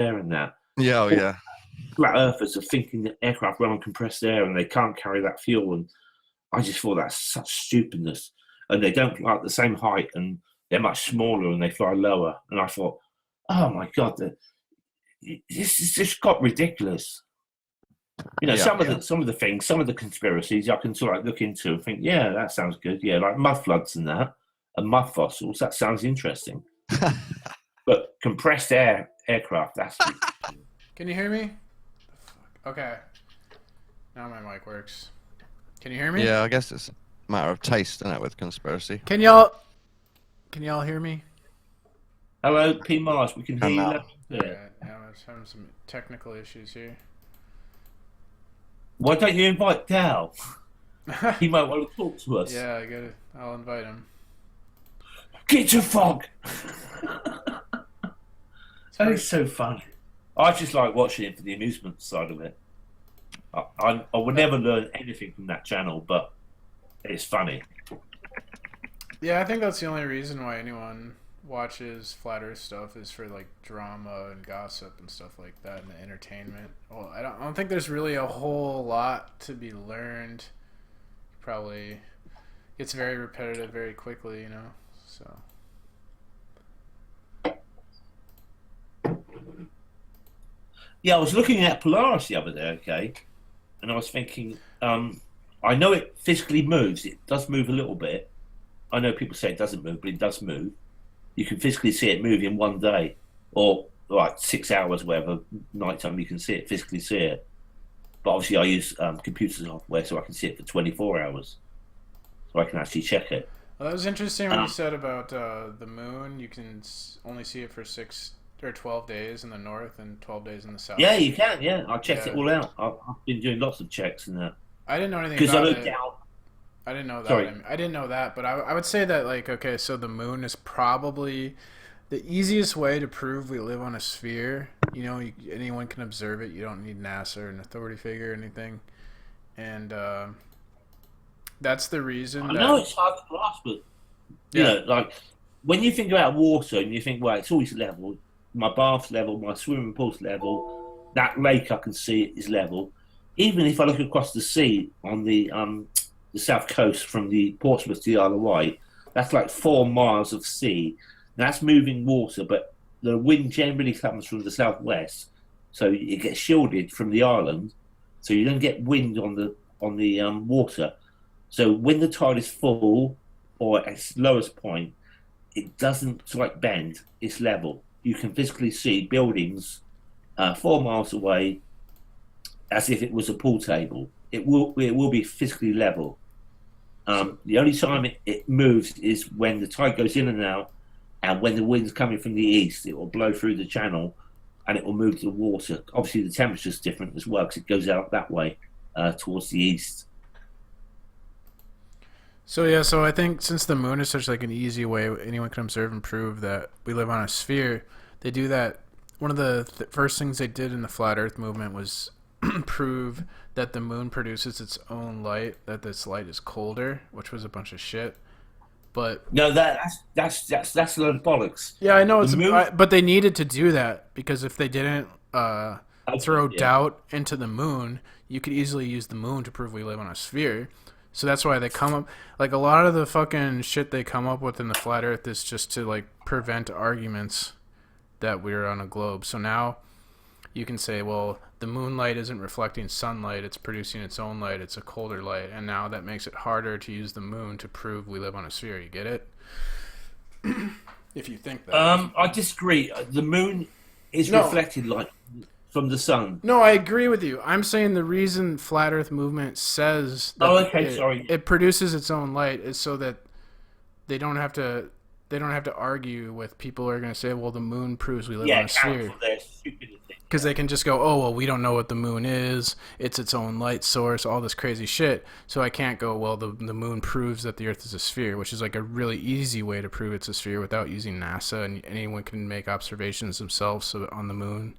air and that. Yeah, oh, All yeah. flat earthers are thinking that aircraft run on compressed air and they can't carry that fuel. And I just thought that's such stupidness. And they don't fly at the same height and they're much smaller and they fly lower. And I thought, oh my God, this has just got ridiculous. You know, Yeah. some of the things, some of the conspiracies I can sort of look into and think, yeah, that sounds good. Yeah, like mud floods and that, and mud fossils. That sounds interesting. But compressed aircraft, that's ridiculous. Can you hear me? Okay. Now my mic works. Can you hear me? Yeah, I guess it's a matter of taste, isn't it, with conspiracy? Can y'all hear me? Hello, P. Mars. We can hear you. Hello. Yeah, I was having some technical issues here. Why don't you invite Dal? He might want to talk to us. Yeah, I'll invite him. Get your fog. That is so funny. I just like watching it for the amusement side of it. I would never learn anything from that channel, but it's funny. Yeah, I think that's the only reason why anyone watches flat Earth stuff is for like drama and gossip and stuff like that, and the entertainment. Well, I don't think there's really a whole lot to be learned. Probably gets very repetitive very quickly, you know. So. Yeah, I was looking at Polaris the other day, okay, and I was thinking, I know it physically moves. It does move a little bit. I know people say it doesn't move, but it does move. You can physically see it move in one day, or like 6 hours, whatever, nighttime you can see it, physically see it. But obviously I use computer software so I can see it for 24 hours, so I can actually check it. Well, that was interesting when you said about the moon. You can only see it for 6 or 12 days in the north and 12 days in the south. Yeah, you can. Yeah, I checked it all out. I've been doing lots of checks and that. I didn't know anything about it. Doubt. I didn't know that. Sorry. I didn't know that, but I would say that, like, okay, so the moon is probably the easiest way to prove we live on a sphere. You know, anyone can observe it. You don't need NASA or an authority figure or anything. And that's the reason. I know it's hard to grasp, but you know, like when you think about water and you think, well, it's always level. My bath's level, my swimming pool's level. That lake I can see is level. Even if I look across the sea on the south coast from the Portsmouth to the Isle of Wight, that's like 4 miles of sea. That's moving water, but the wind generally comes from the southwest, so it gets shielded from the island, so you don't get wind on the water. So when the tide is full or at its lowest point, it doesn't like bend; it's level. You can physically see buildings 4 miles away, as if it was a pool table. It will be physically level. The only time it moves is when the tide goes in and out, and when the wind's coming from the east, it will blow through the channel, and it will move to the water. Obviously, the temperature's different as well because it goes out that way towards the east. So yeah, so I think since the moon is such like an easy way anyone can observe and prove that we live on a sphere, they do that. One of the first things they did in the flat Earth movement was prove that the moon produces its own light, that this light is colder, which was a bunch of shit. But no, that's a load of bollocks. Yeah, I know but they needed to do that because if they didn't throw doubt into the moon, you could easily use the moon to prove we live on a sphere. So that's why they come up, like a lot of the fucking shit they come up with in the flat Earth is just to like prevent arguments that we're on a globe. So now you can say, well, the moonlight isn't reflecting sunlight, it's producing its own light, it's a colder light, and now that makes it harder to use the moon to prove we live on a sphere. You get it? If you think that. I disagree. The moon is reflected light from the sun. No, I agree with you. I'm saying the reason flat Earth movement says that it produces its own light is so that they don't have to argue with people who are going to say, well, the moon proves we live on a sphere. Because they can just go, oh, well, we don't know what the moon is. It's its own light source, all this crazy shit. So I can't go, well, the moon proves that the Earth is a sphere, which is like a really easy way to prove it's a sphere without using NASA. And anyone can make observations themselves on the moon.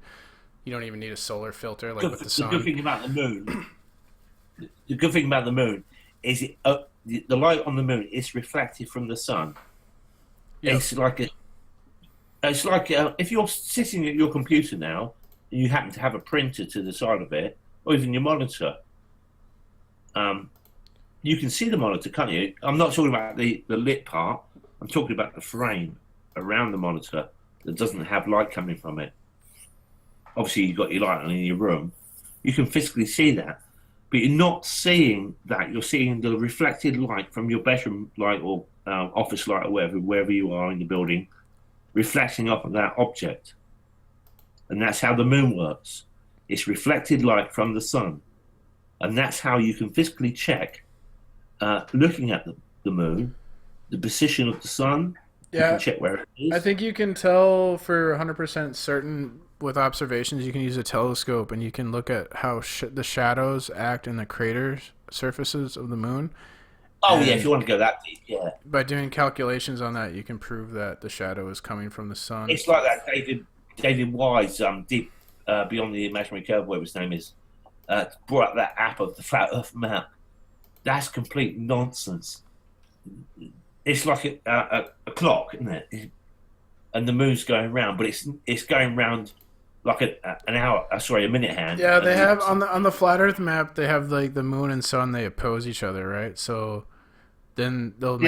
You don't even need a solar filter like with the sun. The good thing about the moon is the light on the moon is reflected from the sun. Yep. It's like It's like if you're sitting at your computer now, and you happen to have a printer to the side of it, or even your monitor. You can see the monitor, can't you? I'm not talking about the lit part. I'm talking about the frame around the monitor that doesn't have light coming from it. Obviously, you've got your light on in your room. You can physically see that, but you're not seeing that. You're seeing the reflected light from your bedroom light or office light or wherever you are in the building, reflecting off of that object. And that's how the moon works. It's reflected light from the sun. And that's how you can physically check, looking at the moon, the position of the sun. Yeah, you can check where it is. I think you can tell for 100% certain with observations. You can use a telescope and you can look at how the shadows act in the craters surfaces of the moon. Oh, yeah, if you want to go that deep, yeah. By doing calculations on that, you can prove that the shadow is coming from the sun. It's like that David Wise did Beyond the Imaginary Curve, whatever his name is, brought up that app of the Flat Earth map. That's complete nonsense. It's like a clock, isn't it? And the moon's going round, but it's going round like a minute hand. Yeah, they have on the Flat Earth map. They have like the moon and sun. They oppose each other, right? So then they'll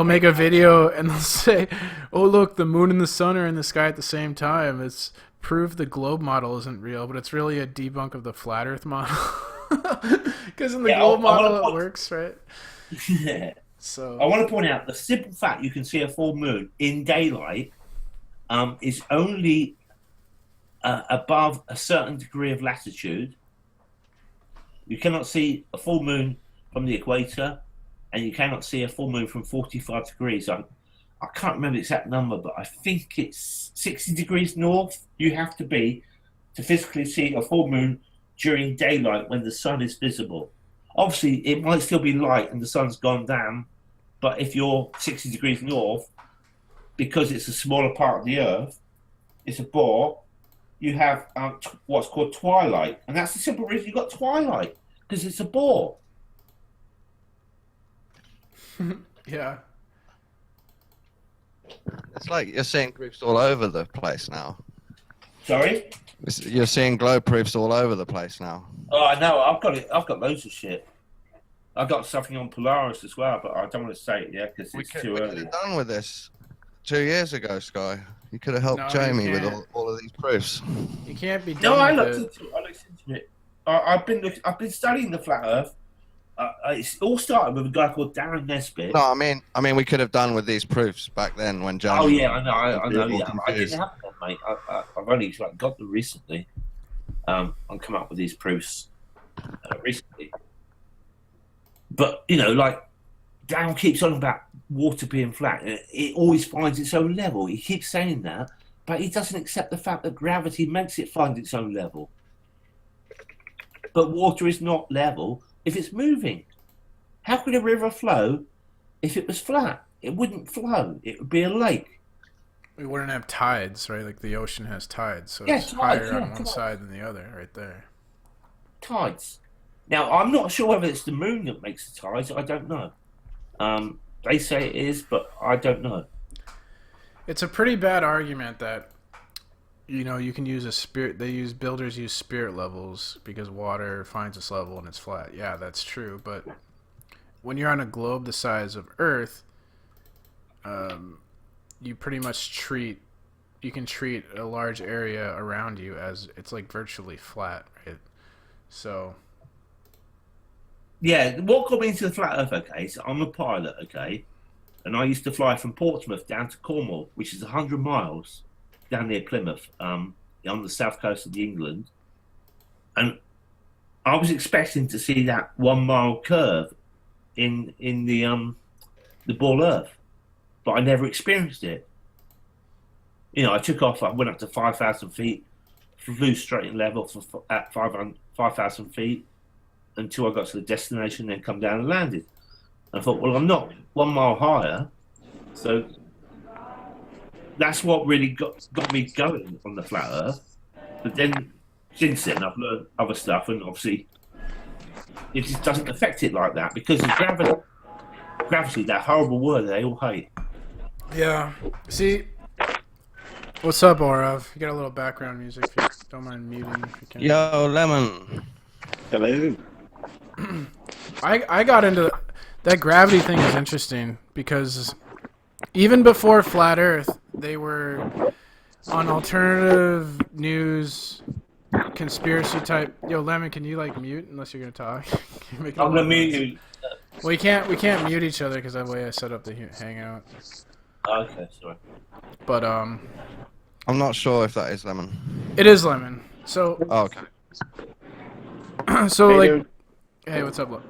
make a video and they'll say, "Oh, look, the moon and the sun are in the sky at the same time. It's proof the globe model isn't real, but it's really a debunk of the Flat Earth model." Because in the globe model it works, right? Yeah. So I want to point out the simple fact you can see a full moon in daylight is only above a certain degree of latitude. You cannot see a full moon from the equator, and you cannot see a full moon from 45 degrees. I can't remember the exact number, but I think it's 60 degrees north you have to be to physically see a full moon during daylight when the sun is visible. Obviously, it might still be light and the sun's gone down, but if you're 60 degrees north, because it's a smaller part of the Earth, it's a bore, you have what's called twilight. And that's the simple reason you've got twilight, because it's a bore. Yeah. It's like you're seeing proofs all over the place now. Sorry? You're seeing globe proofs all over the place now. Oh, I know. I've got loads of shit. I've got something on Polaris as well, but I don't want to say it yet because it's too early. We could have done with this 2 years ago, Sky. You could have helped Jamie with all of these proofs. You can't be done. No, I looked into it. I've been studying the flat Earth. It's all started with a guy called Darren Nesbitt. No, I mean, we could have done with these proofs back then when Jamie. Oh yeah, I know. Yeah, I didn't have them, mate. I've only got them recently. I've come up with these proofs recently. But Darren keeps on about water being flat. It always finds its own level. He keeps saying that, but he doesn't accept the fact that gravity makes it find its own level. But water is not level if it's moving. How could a river flow if it was flat? It wouldn't flow. It would be a lake. We wouldn't have tides, right? Like the ocean has tides, so Yeah, it's tides, higher on one side than the other, right there. Tides. Now, I'm not sure whether it's the moon that makes the tides. I don't know. They say it is, but I don't know. It's a pretty bad argument that, you can use a spirit. Builders use spirit levels because water finds its level and it's flat. Yeah, that's true. But when you're on a globe the size of Earth, you pretty much you can treat a large area around you as it's like virtually flat, right? So. Yeah, what got me into the flat Earth, okay, so I'm a pilot, okay, and I used to fly from Portsmouth down to Cornwall, which is 100 miles down near Plymouth, on the south coast of England, and I was expecting to see that 1 mile curve in the ball Earth, but I never experienced it. I took off, I went up to 5,000 feet, flew straight in level at 5,000 feet, until I got to the destination, then come down and landed. And I thought, well, I'm not 1 mile higher, so that's what really got me going on the flat Earth. But then, since then, I've learned other stuff, and obviously, it just doesn't affect it like that because of gravity. Gravity, that horrible word they all hate. Yeah. See, What's up, Orav? You got a little background music if you don't mind muting if you can. Yo, Lemon. Hello. I got into that gravity thing is interesting because even before Flat Earth, they were on alternative news, conspiracy type. Yo, Lemon, can you like mute unless you're gonna talk? I'm gonna mute you. Well, we can't mute each other because that way I set up the hangout. Okay, sorry. But I'm not sure if that is Lemon. it is Lemon. So okay. So hey, like, hey, what's up,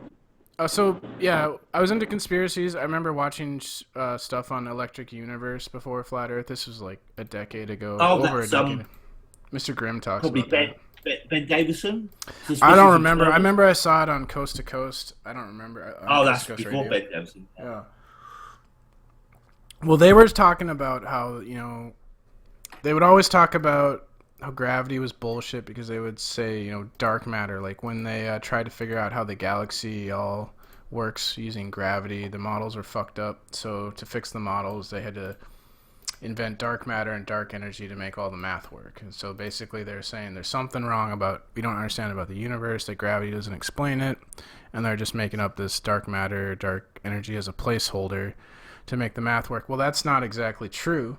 so yeah, I was into conspiracies. I remember watching stuff on Electric Universe before Flat Earth. This was like a decade ago. Over a decade. Mr. Grimm talks probably about Ben Davison. I don't remember. I remember I saw it on Coast to Coast. I don't remember. That's before Radio. Ben Davison. Yeah. Well, they were talking about how, they would always talk about how gravity was bullshit because they would say, dark matter. Like when they tried to figure out how the galaxy all works using gravity, the models were fucked up. So to fix the models, they had to invent dark matter and dark energy to make all the math work. And so basically they're saying there's something wrong we don't understand about the universe, that gravity doesn't explain it, and they're just making up this dark matter, dark energy as a placeholder to make the math work. Well, that's not exactly true,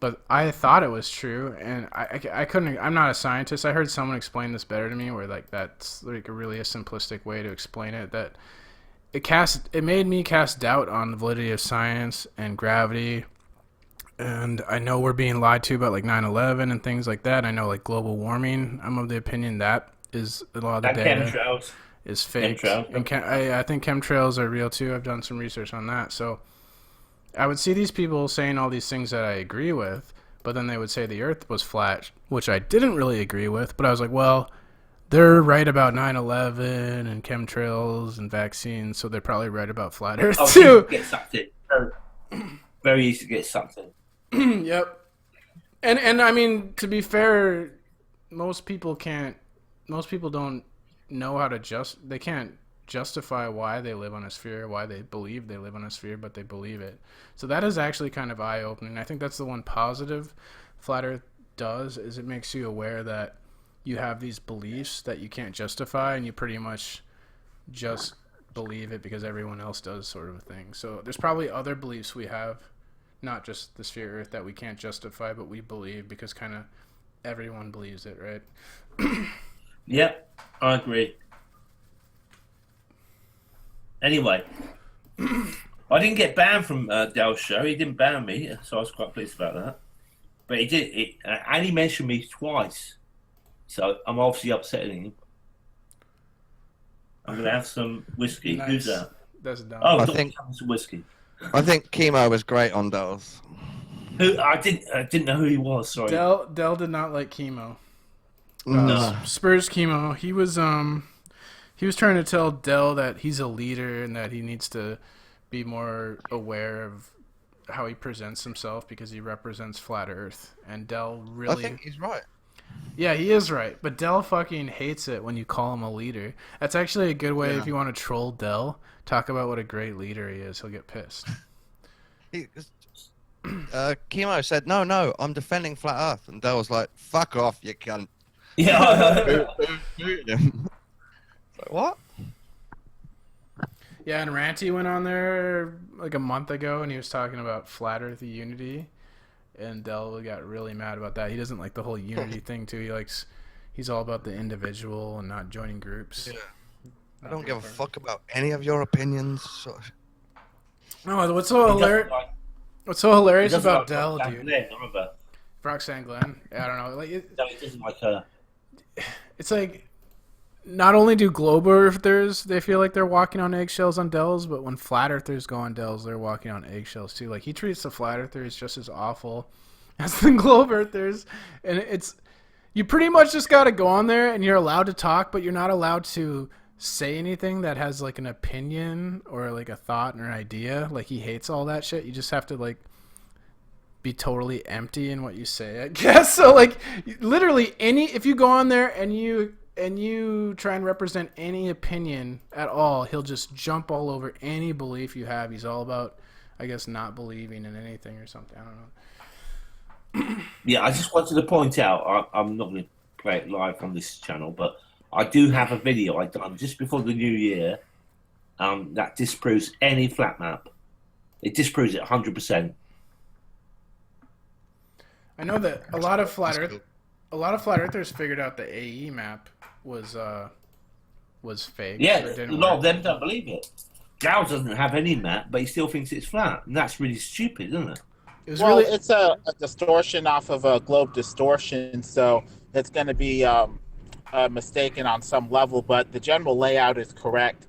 but I thought it was true, and I couldn't. I'm not a scientist. I heard someone explain this better to me, where like that's like a simplistic way to explain it. That it made me cast doubt on the validity of science and gravity. And I know we're being lied to about like 9/11 and things like that. I know like global warming. I'm of the opinion that is a lot of the data chemtrails is fake. And I think chemtrails are real too. I've done some research on that. So I would see these people saying all these things that I agree with, but then they would say the Earth was flat, which I didn't really agree with. But I was like, well, they're right about 9/11 and chemtrails and vaccines, so they're probably right about flat Earth too. Get sucked in. Very easy to get sucked in. Yep. And I mean, to be fair, most people don't know how to they can't justify why they live on a sphere, why they believe they live on a sphere, but they believe it. So that is actually kind of eye-opening. I think that's the one positive Flat Earth does, is it makes you aware that you have these beliefs that you can't justify, and you pretty much just believe it because everyone else does, sort of a thing. So there's probably other beliefs we have, not just the sphere Earth, that we can't justify, but we believe because kind of everyone believes it, right? Yep, I agree. Anyway, I didn't get banned from Dell's show. He didn't ban me, so I was quite pleased about that. But he did, and he mentioned me twice, so I'm obviously upsetting him. I'm gonna have some whiskey. Nice. Who's that? That's dumb. Oh, I think some whiskey. I think Chemo was great on Dell's. I didn't know who he was. Sorry. Dell did not like Chemo. No. Spurs Chemo. He was trying to tell Dell that he's a leader and that he needs to be more aware of how he presents himself because he represents Flat Earth. And Dell really... I think he's right. Yeah, he is right. But Dell fucking hates it when you call him a leader. That's actually a good way if you want to troll Dell. Talk about what a great leader he is. He'll get pissed. Chemo said, no, I'm defending Flat Earth. And Dell was like, fuck off, you cunt. Yeah. Like, what? Yeah, and Ranty went on there like a month ago, and he was talking about Flat Earth Unity. And Dell got really mad about that. He doesn't like the whole unity thing, too. He's all about the individual and not joining groups. Yeah. I don't give a fuck about any of your opinions. So... No, what's so hilarious about Dell, dude? Roxanne Glenn. Yeah, I don't know. Like, it doesn't like her. It's like, not only do globe earthers, they feel like they're walking on eggshells on Dells, but when flat earthers go on Dells, they're walking on eggshells too. Like, he treats the flat earthers just as awful as the globe earthers, and you pretty much just got to go on there and you're allowed to talk, but you're not allowed to say anything that has like an opinion or like a thought or an idea. Like, he hates all that shit. You just have to like be totally empty in what you say, I guess. So like, literally if you go on there and you try and represent any opinion at all, he'll just jump all over any belief you have. He's all about, I guess, not believing in anything or something. I don't Yeah, I just wanted to point out, I'm not going to play it live on this channel, but I do have a video I done just before the new year that disproves any flat map. It disproves it 100%. I know that a lot of flat earthers figured out the AE map was fake. Yeah, a lot of them don't believe it. Gauss doesn't have any map, but he still thinks it's flat, and that's really stupid, isn't it? It's a distortion off of a globe distortion, so it's going to be mistaken on some level, but the general layout is correct.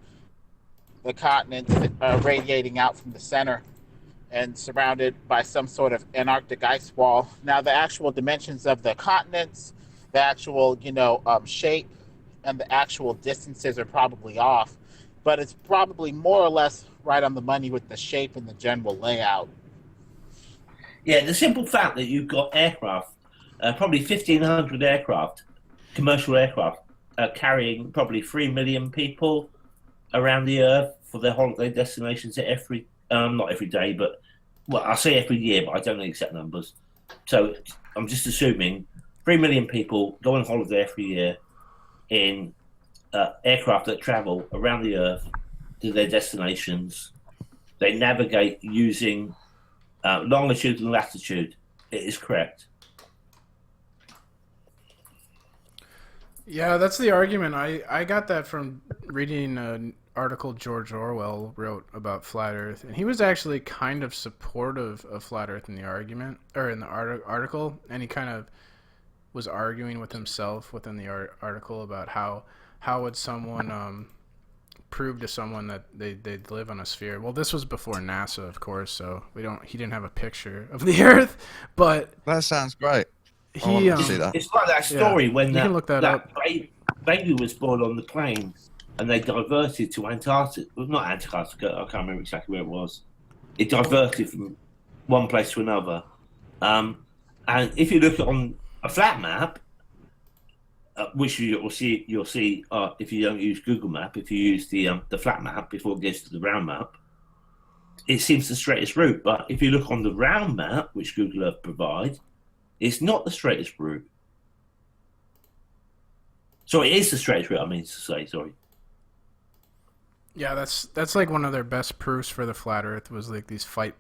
The continents radiating out from the center and surrounded by some sort of Antarctic ice wall. Now, the actual dimensions of the continents, the actual, shape, and the actual distances are probably off, but it's probably more or less right on the money with the shape and the general layout. Yeah, the simple fact that you've got aircraft, probably 1,500 aircraft, commercial aircraft, carrying probably 3 million people around the Earth for their holiday destinations not every day, but well, I say every year, but I don't know the exact numbers. So I'm just assuming 3 million people go on holiday every year in aircraft that travel around the Earth to their destinations. They navigate using longitude and latitude. It is correct. Yeah, that's the argument. I got that from reading an article George Orwell wrote about flat Earth, and he was actually kind of supportive of flat Earth in the argument, or in the article, and he kind of was arguing with himself within the article about how would someone prove to someone that they live on a sphere. Well, this was before NASA, of course, so he didn't have a picture of the Earth, but that sounds great. It's like that story when you can look that up. Baby was born on the plane and they diverted to Antarctica. Well, not Antarctica, I can't remember exactly where it was. It diverted from one place to another. And if you look on a flat map, which you'll see if you don't use Google Map, if you use the flat map before it gets to the round map, it seems the straightest route. But if you look on the round map, which Google Earth provides, it's not the straightest route. So it is the straightest route, I mean to say, sorry. Yeah, that's like one of their best proofs for the flat Earth was like these flight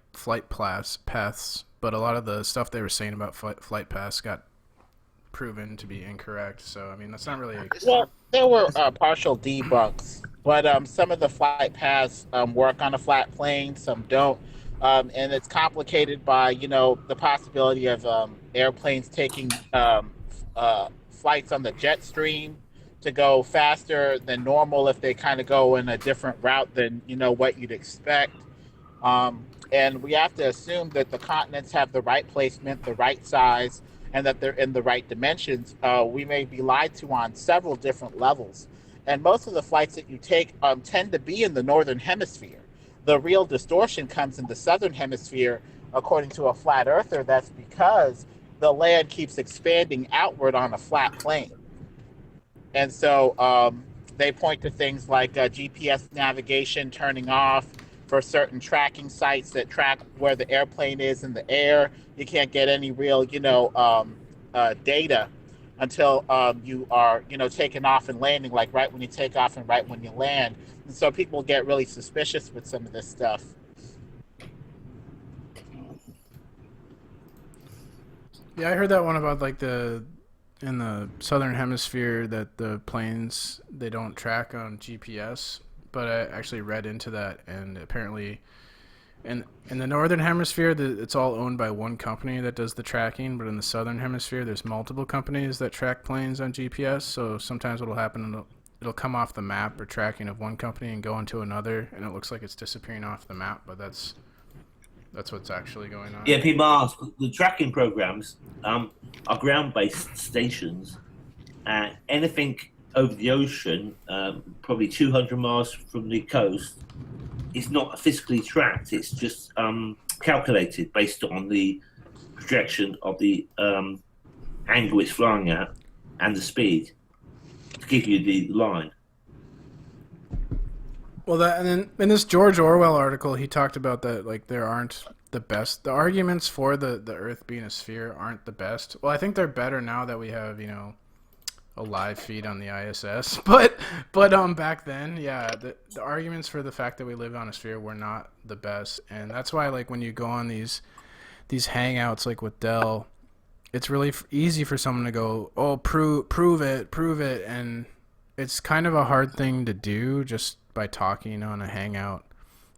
paths, but a lot of the stuff they were saying about flight paths got proven to be incorrect. So I mean, that's not really. Well, there were partial debunks, but some of the flight paths work on a flat plane, some don't, and it's complicated by the possibility of airplanes taking flights on the jet stream to go faster than normal if they kind of go in a different route than what you'd expect. And we have to assume that the continents have the right placement, the right size, and that they're in the right dimensions. We may be lied to on several different levels. And most of the flights that you take tend to be in the northern hemisphere. The real distortion comes in the southern hemisphere, according to a flat earther. That's because the land keeps expanding outward on a flat plane. And so they point to things like GPS navigation turning off for certain tracking sites that track where the airplane is in the air. You can't get any real, data until you are, taking off and landing, like right when you take off and right when you land. And so people get really suspicious with some of this stuff. Yeah, I heard that one about like in the southern hemisphere that the planes, they don't track on GPS, but I actually read into that, and apparently in the northern hemisphere it's all owned by one company that does the tracking, but in the southern hemisphere there's multiple companies that track planes on GPS. So sometimes what'll happen, it'll come off the map or tracking of one company and go into another, and it looks like it's disappearing off the map, but that's what's actually going on. Yeah, people ask, the tracking programs are ground-based stations, and anything over the ocean, probably 200 miles from the coast, is not physically tracked. It's just calculated based on the projection of the angle it's flying at and the speed to give you the line. Well, and then in this George Orwell article, he talked about that like there aren't the best. The arguments for the Earth being a sphere aren't the best. Well, I think they're better now that we have, a live feed on the ISS. But back then, yeah, the arguments for the fact that we live on a sphere were not the best, and that's why like when you go on these hangouts like with Dell, it's really easy for someone to go, oh, prove it, and it's kind of a hard thing to do just by talking on a hangout.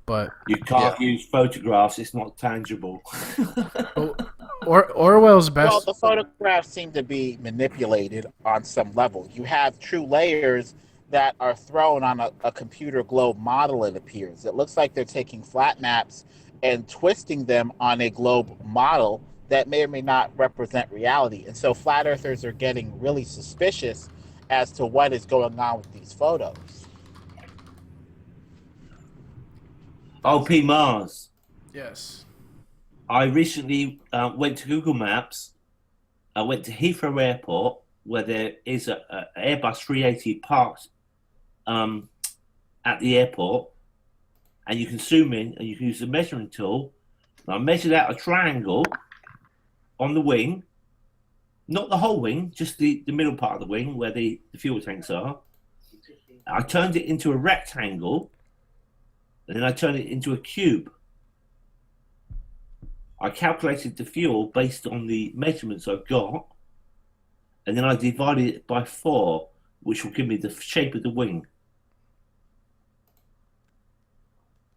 But you can't use photographs; it's not tangible. Orwell's best. Well, the photographs seem to be manipulated on some level. You have true layers that are thrown on a computer globe model, it appears. It looks like they're taking flat maps and twisting them on a globe model that may or may not represent reality. And so flat earthers are getting really suspicious as to what is going on with these photos. OP Mars. Yes. I recently went to Google Maps. I went to Heathrow Airport, where there is a Airbus 380 parked at the airport, and you can zoom in and you can use the measuring tool. And I measured out a triangle on the wing, not the whole wing, just the middle part of the wing where the fuel tanks are. I turned it into a rectangle, and then I turned it into a cube. I calculated the fuel based on the measurements I got, and then I divided it by 4, which will give me the shape of the wing.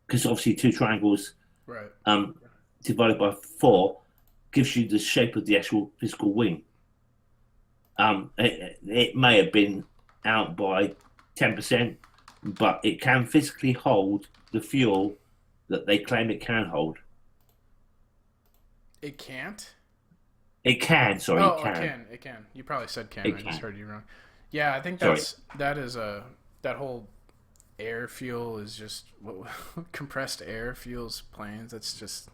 Because obviously 2 triangles divided by 4 gives you the shape of the actual physical wing. It may have been out by 10%, but it can physically hold the fuel that they claim it can hold. It can't? It can, sorry. Oh, it can. It can. You probably said can. It I can. just heard you wrong. Yeah, I think that whole air fuel is just compressed air fuels planes. That's just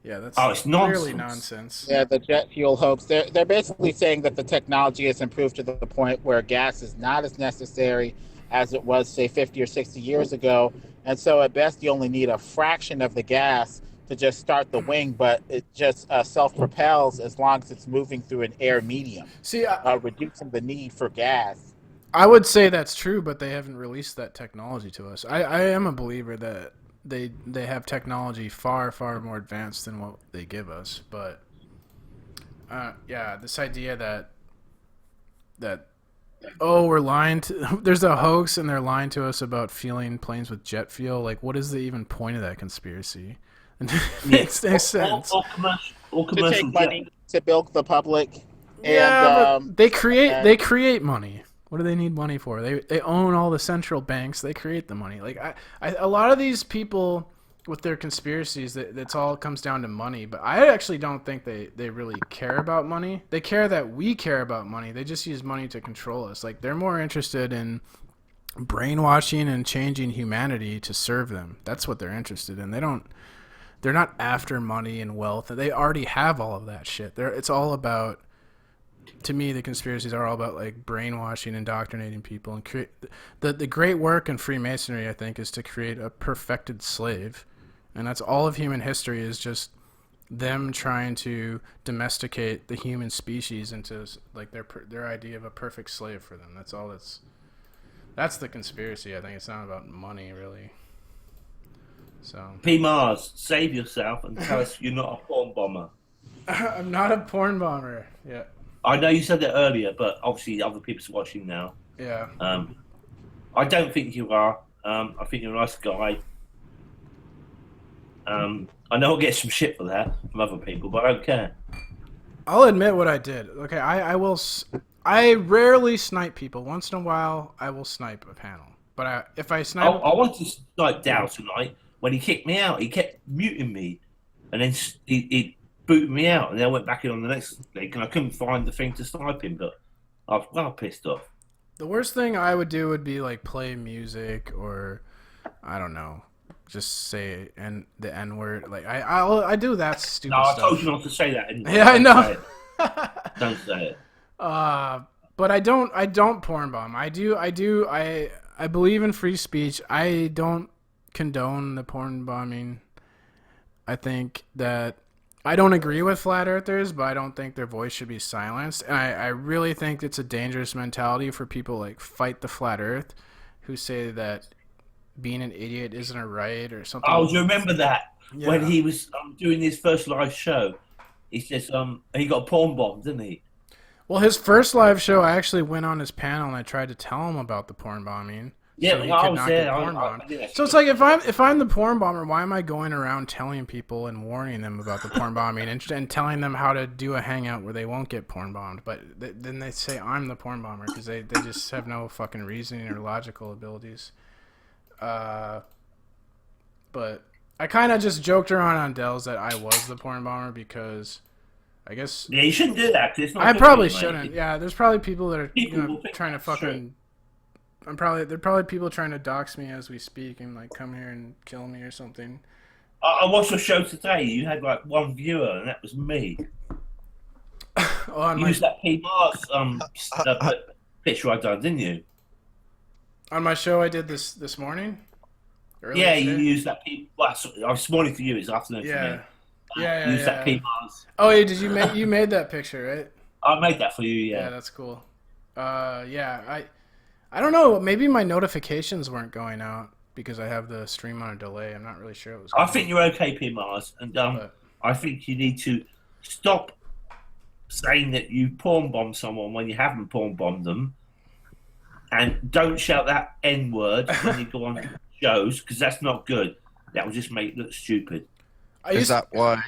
that's it's clearly nonsense. nonsense. Yeah, the jet fuel hopes. They're basically saying that the technology has improved to the point where gas is not as necessary as it was, say, 50 or 60 years ago. And so at best, you only need a fraction of the gas to just start the wing, but it just self-propels as long as it's moving through an air medium, reducing the need for gas. I would say that's true, but they haven't released that technology to us. I am a believer that they have technology far, far more advanced than what they give us. But this idea that we're lying to there's a hoax and they're lying to us about fueling planes with jet fuel. Like, what is the even point of that conspiracy? It makes no sense. Or commercial to take money to bilk the public. But they create money. What do they need money for? They own all the central banks. They create the money. Like a lot of these people with their conspiracies, that's all comes down to money. But I actually don't think they really care about money. They care that we care about money. They just use money to control us. Like, they're more interested in brainwashing and changing humanity to serve them. That's what they're interested in. They're not after money and wealth. They already have all of that shit. It's all about, to me, the conspiracies are all about like brainwashing, indoctrinating people, and create the great work in Freemasonry, I think, is to create a perfected slave. And that's all of human history, is just them trying to domesticate the human species into like their idea of a perfect slave for them. That's all. That's the conspiracy. I think it's not about money, really. So P. Mars, save yourself and tell us you're not a porn bomber. I'm not a porn bomber. Yeah. I know you said that earlier, but obviously other people's watching now. Yeah. I don't think you are. I think you're a nice guy. I know I'll get some shit for that from other people, but I don't care. I'll admit what I did. Okay, I will. I rarely snipe people. Once in a while, I will snipe a panel. But if I snipe, I wanted to snipe Dow tonight. When he kicked me out, he kept muting me, and then he booted me out, and then I went back in on the next league, and I couldn't find the thing to snipe him, but I was well pissed off. The worst thing I would do would be like play music, or I don't know, just say the N word. Like I do that stupid stuff. No, I told you not to say that anyway. Yeah, I know. Don't say it. But I don't porn bomb. I believe in free speech. I don't condone the porn bombing. I think that I don't agree with flat earthers, but I don't think their voice should be silenced. And I really think it's a dangerous mentality for people like Fight the Flat Earth who say that being an idiot isn't a right or something. Oh, do you remember that? Yeah. When he was doing his first live show, he says he got porn bombed, didn't he? Well, his first live show, I actually went on his panel and I tried to tell him about the porn bombing. Yeah, so I was there. So it's like if I'm the porn bomber, why am I going around telling people and warning them about the porn bombing and telling them how to do a hangout where they won't get porn bombed? But then they say I'm the porn bomber because they just have no fucking reasoning or logical abilities. But I kind of just joked around on Dells that I was the porn bomber because I guess... Yeah, you shouldn't do that. Cause it's not I probably shouldn't. Yeah, there's probably people that are trying to fucking... There are probably people trying to dox me as we speak and like come here and kill me or something. I watched your show today. You had like one viewer, and that was me. You used that P. Mars picture I done, didn't you? On my show, I did this morning. Yeah, you used that P. Well, it's morning for you. It's afternoon for me. Yeah, use that P. Mars. Oh, yeah, you made that picture, right? I made that for you. Yeah. Yeah, that's cool. I don't know. Maybe my notifications weren't going out because I have the stream on a delay. I'm not really sure it was. I think you're okay, P. Mars, and I think you need to stop saying that you porn bomb someone when you haven't porn bombed them, and don't shout that N word when you go on shows because that's not good. That will just make you look stupid. Is that why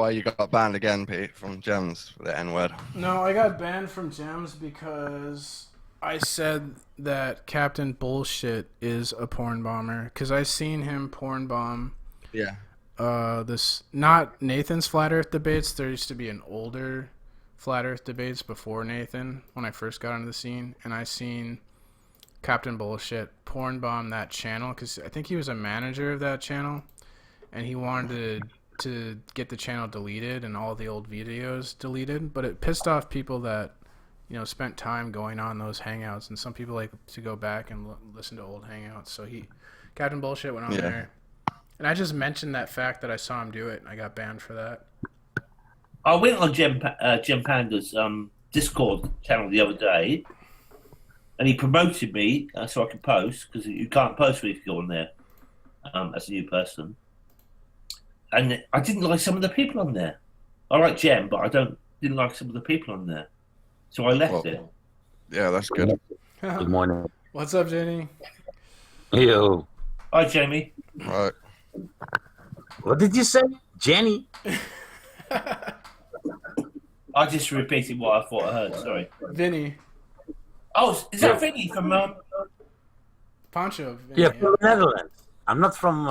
you got banned again, Pete, from Gems for the N word? No, I got banned from Gems because I said that Captain Bullshit is a porn bomber because I seen him porn bomb. Yeah. This not Nathan's Flat Earth debates. There used to be an older Flat Earth debates before Nathan when I first got into the scene, and I seen Captain Bullshit porn bomb that channel because I think he was a manager of that channel, and he wanted to get the channel deleted and all the old videos deleted, but it pissed off people that spent time going on those hangouts, and some people like to go back and listen to old hangouts. So Captain Bullshit went on there, and I just mentioned that fact that I saw him do it, and I got banned for that. I went on Gem Panda's Discord channel the other day, and he promoted me so I could post because you can't post when you go on there as a new person. And I didn't like some of the people on there. I like Gem, but I didn't like some of the people on there. So I left it. Yeah, that's good. Good morning. What's up, Jenny? Yo. Hi, Jamie. Right. What did you say? Jenny? I just repeated what I thought I heard. Sorry. Vinny. Oh, is that Vinny from... Poncho. Vinny, yeah, from the Netherlands. I'm not from...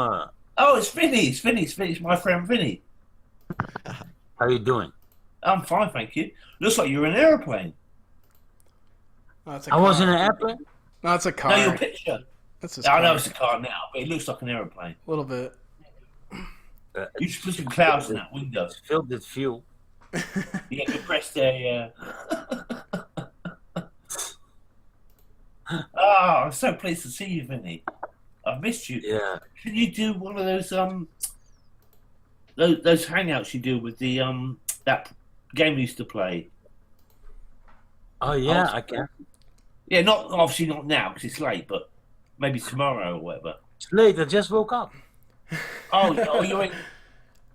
Oh, it's Vinny. It's my friend Vinny. How you doing? I'm fine, thank you. Looks like you're in an airplane. Oh, I was in an airplane? No, it's a car. No, your picture. I know it's a car now, but it looks like an airplane. A little bit. You should put some clouds in that window. It's filled with fuel. You can press there, yeah. Oh, I'm so pleased to see you, Vinny. I've missed you. Yeah. Can you do one of those hangouts you do with the that game we used to play? Oh yeah, I can. Yeah, obviously not now because it's late, but maybe tomorrow or whatever. It's late. I just woke up. Oh, you're in.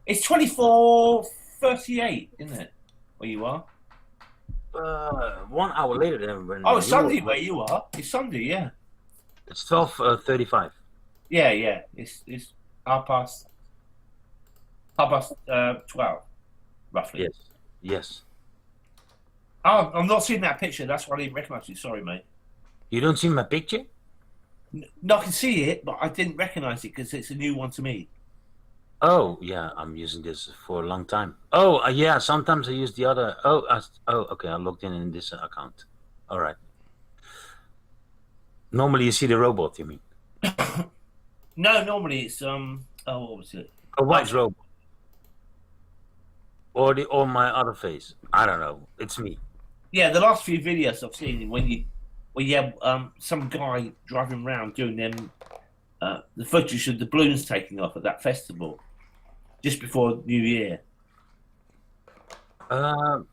It's 24:38, isn't it? Where you are? 1 hour later than when. Oh, it's Sunday where you are. It's Sunday, yeah. It's 12:35. Yeah. It's half past 12, roughly. Yes. Oh, I'm not seeing that picture. That's why I didn't recognise you. Sorry, mate. You don't see my picture? No, I can see it, but I didn't recognise it because it's a new one to me. Oh, yeah, I'm using this for a long time. Oh, yeah, sometimes I use the other. Okay, I logged in this account. All right. Normally you see the robot, you mean? No, normally it's what was it? A white robot. Or my other face. I don't know. It's me. Yeah, the last few videos I've seen when you have some guy driving around doing them the footage of the balloons taking off at that festival. just before New Year. Oh,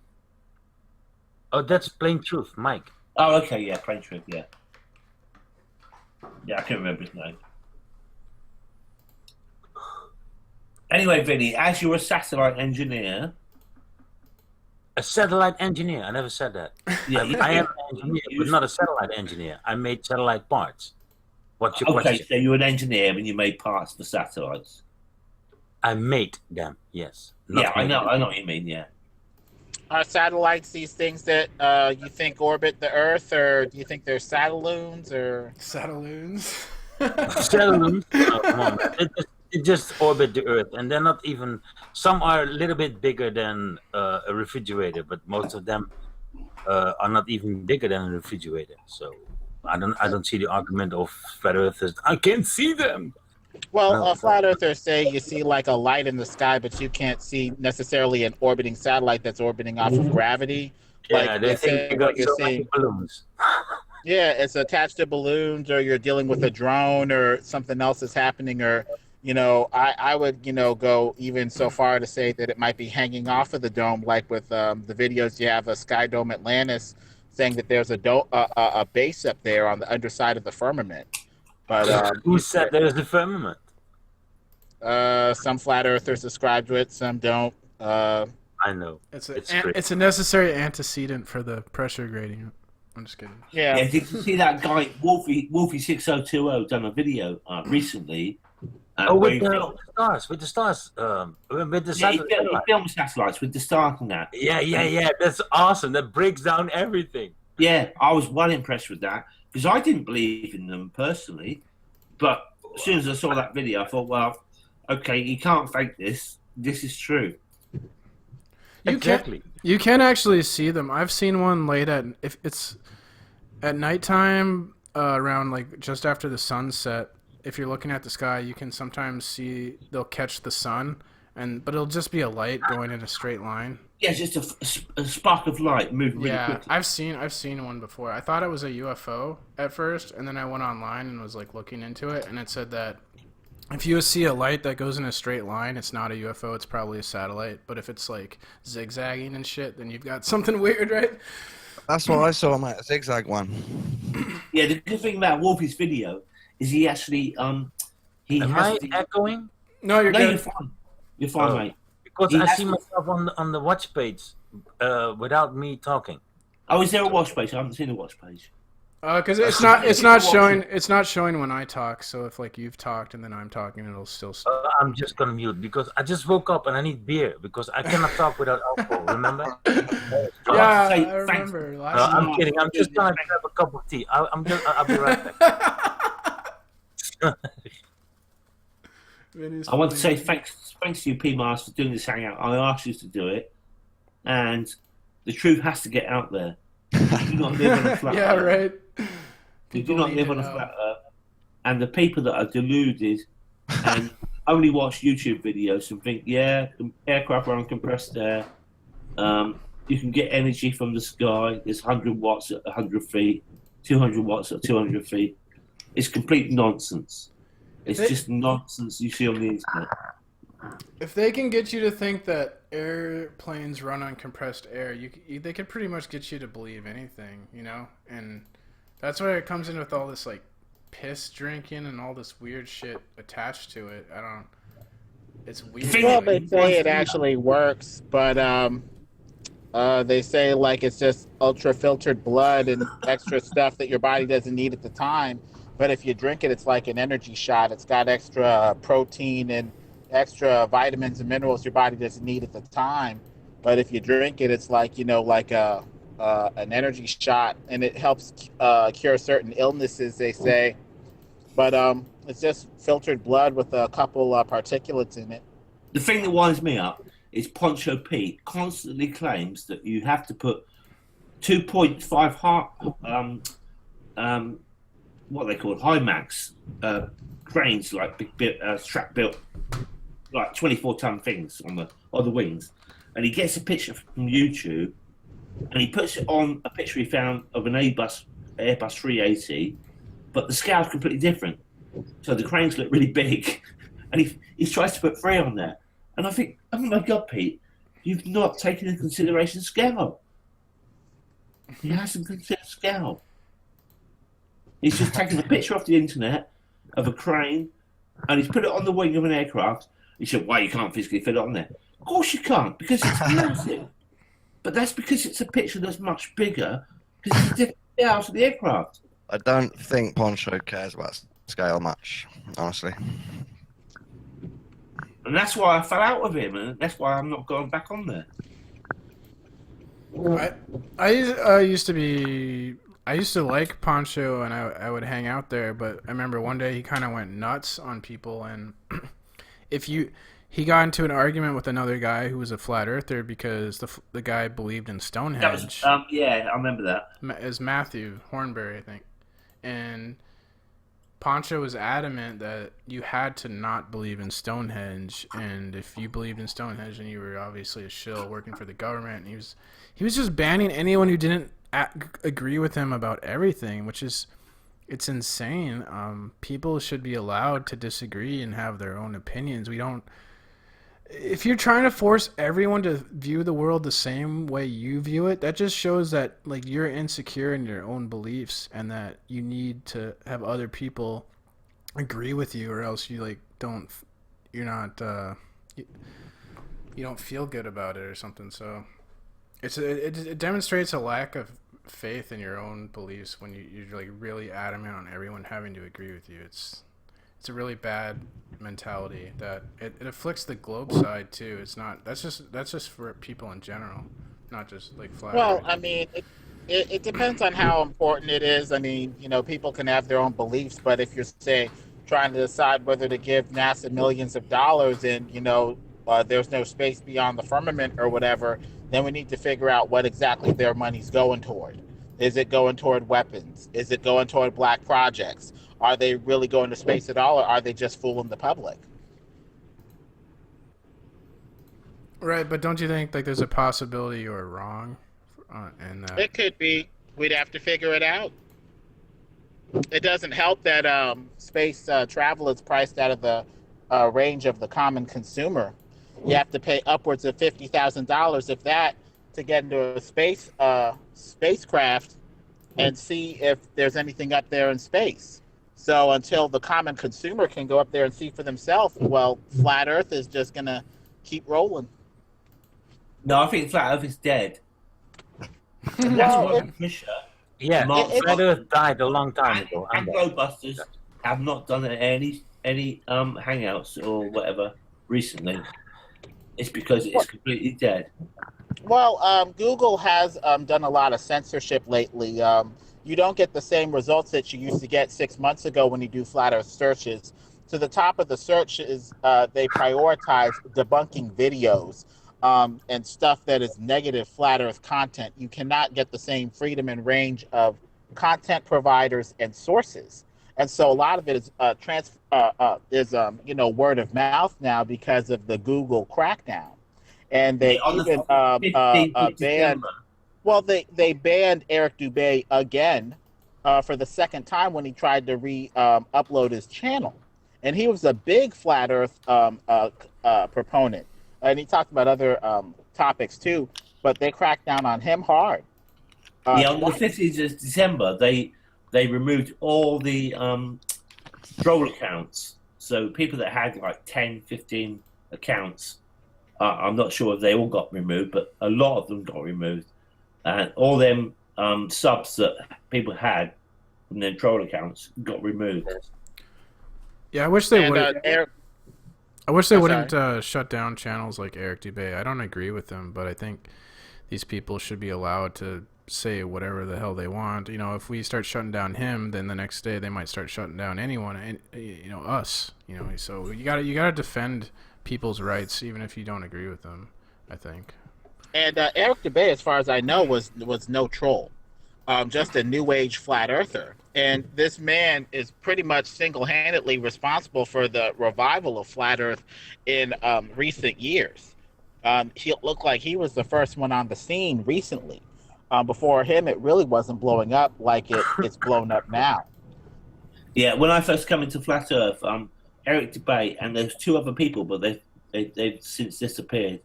that's Plain Truth, Mike. Oh, okay, yeah, Plain Truth, yeah. Yeah, I can't remember his name. Anyway, Vinny, as you're a satellite engineer... A satellite engineer? I never said that. Yeah, I am an engineer, but not a satellite engineer. I made satellite parts. What's your question? Okay, so you're an engineer and you made parts for satellites. I made them, yes. Yeah, I know what you mean, yeah. Are satellites these things that you think orbit the Earth, or do you think they're satelloons, or... Satelloons? Satelloons? Oh, come on, man. It just orbit the Earth, and they're not even... Some are a little bit bigger than a refrigerator, but most of them are not even bigger than a refrigerator. So I don't see the argument of flat earthers. I can't see them. Well, flat earthers say you see like a light in the sky, but you can't see necessarily an orbiting satellite that's orbiting off of gravity. Yeah, like they think you got so many balloons. Yeah, it's attached to balloons, or you're dealing with a drone, or something else is happening, or I would go even so far to say that it might be hanging off of the dome, like with the videos you have of Sky Dome Atlantis saying that there's a base up there on the underside of the firmament. But who said there's the firmament? Some flat earthers subscribe to it, some don't. I know. It's a necessary antecedent for the pressure gradient. I'm just kidding. Yeah. Did you see that guy Wolfie 6020 done a video recently? With the stars, with the satellite. He filmed satellites with the stars and that. Yeah. That's awesome. That breaks down everything. Yeah, I was well impressed with that because I didn't believe in them personally, but as soon as I saw that video, I thought, well, okay, you can't fake this. This is true. You can actually see them. I've seen one late if it's at nighttime, around like just after the sunset. If you're looking at the sky, you can sometimes see they'll catch the sun, but it'll just be a light going in a straight line. Yeah, just a spark of light moving really quickly. I've seen one before. I thought it was a UFO at first, and then I went online and was like looking into it, and it said that if you see a light that goes in a straight line, it's not a UFO, it's probably a satellite. But if it's like zigzagging and shit, then you've got something weird, right? That's what I saw, mate, a zigzag one. Yeah, the good thing about Wolfie's video is he actually Am I echoing? No, you're good. You're fine, mate. Because I see myself on the watch page without me talking. Oh, is there a watch page? I haven't seen a watch page. Because it's not showing when I talk. So if like you've talked and then I'm talking, it'll still. I'm just gonna mute because I just woke up and I need beer because I cannot talk without alcohol. Remember? Yeah, I remember. I'm kidding. I'm just gonna grab a cup of tea. I'll be right back. I want to say thanks to you, P-Mars, for doing this hangout. I asked you to do it, and the truth has to get out there. You do not live on a flat Earth. Right. You do not live on a flat Earth, and the people that are deluded and only watch YouTube videos and think, aircraft are on compressed air. You can get energy from the sky. There's 100 watts at 100 feet, 200 watts at 200 feet. It's complete nonsense. It's just nonsense you see on the internet. If they can get you to think that airplanes run on compressed air, they could pretty much get you to believe anything, And that's where it comes in with all this like piss drinking and all this weird shit attached to it. It's weird. Well, they say it actually works, but they say like it's just ultra filtered blood and extra stuff that your body doesn't need at the time. But if you drink it, it's like an energy shot. It's got extra protein and extra vitamins and minerals your body doesn't need at the time. But if you drink it, it's like, like an energy shot, and it helps cure certain illnesses, they say. But it's just filtered blood with a couple particulates in it. The thing that winds me up is Poncho P constantly claims that you have to put 2.5 what they call high max cranes, like big strap built, like 24-ton things on the wings, and he gets a picture from YouTube, and he puts it on a picture he found of an Airbus 380, but the scale's completely different. So the cranes look really big, and he tries to put 3 on there, And I think, oh my God, Pete, you've not taken into consideration scale. He hasn't considered scale. He's just taken a picture off the internet of a crane and he's put it on the wing of an aircraft. He said, "Why you can't physically fit it on there?" Of course you can't, because it's massive. But that's because it's a picture that's much bigger, because it's a different layout of the aircraft. I don't think Poncho cares about scale much, honestly. And that's why I fell out with him, and that's why I'm not going back on there. I used to like Poncho, and I would hang out there, but I remember one day he kind of went nuts on people, and he got into an argument with another guy who was a flat earther because the guy believed in Stonehenge. That was, yeah, I remember that. It was Matthew Hornberry, I think, and Poncho was adamant that you had to not believe in Stonehenge, and if you believed in Stonehenge, then you were obviously a shill working for the government. And he was just banning anyone who didn't agree with him about everything, which is, it's insane. People should be allowed to disagree and have their own opinions. If you're trying to force everyone to view the world the same way you view it, that just shows that like you're insecure in your own beliefs and that you need to have other people agree with you, or else you like you don't feel good about it or something. So it demonstrates a lack of faith in your own beliefs when you're like really adamant on everyone having to agree with you. It's a really bad mentality that it afflicts the globe side too. It's not, that's just for people in general, not just like flat. Well, I mean, it depends on how important it is. I mean, you know, people can have their own beliefs, but if you're, say, trying to decide whether to give NASA millions of dollars and, you know, there's no space beyond the firmament or whatever, then we need to figure out what exactly their money's going toward. Is it going toward weapons? Is it going toward black projects? Are they really going to space at all, or are they just fooling the public? Right, but don't you think like there's a possibility you're wrong? It could be. We'd have to figure it out. It doesn't help that space travel is priced out of the range of the common consumer. You have to pay upwards of $50,000, if that, to get into a spacecraft and see if there's anything up there in space. So until the common consumer can go up there and see for themselves, well, flat Earth is just going to keep rolling. No, I think flat Earth is dead. That's what Fisher. Yeah, flat Earth died a long time ago. And Globusters have not done any hangouts or whatever recently. It's because it's completely dead. Well, Google has done a lot of censorship lately. You don't get the same results that you used to get 6 months ago when you do flat Earth searches. To the top of the searches, they prioritize debunking videos and stuff that is negative flat Earth content. You cannot get the same freedom and range of content providers and sources. And so a lot of it is word of mouth now because of the Google crackdown. And they even banned. Well, they banned Eric Dubay again for the second time when he tried to upload his channel, and he was a big flat Earth proponent, and he talked about other topics too. But they cracked down on him hard. On the 15th of December, they removed all the troll accounts. So people that had like 10, 15 accounts, I'm not sure if they all got removed, but a lot of them got removed. And all them subs that people had from their troll accounts got removed. Yeah, I wish they would. I wish they wouldn't shut down channels like Eric Dubay. I don't agree with them, but I think these people should be allowed to say whatever the hell they want. You know, if we start shutting down him, then the next day they might start shutting down anyone, and us. You know, so you gotta defend people's rights even if you don't agree with them, I think. And Eric Dubay, as far as I know, was no troll, just a new age flat earther. And this man is pretty much single-handedly responsible for the revival of flat Earth in recent years. He looked like he was the first one on the scene recently. Before him, it really wasn't blowing up like it's blown up now. Yeah, when I first came into flat Earth, Eric Dubay and there's two other people, but They've since disappeared.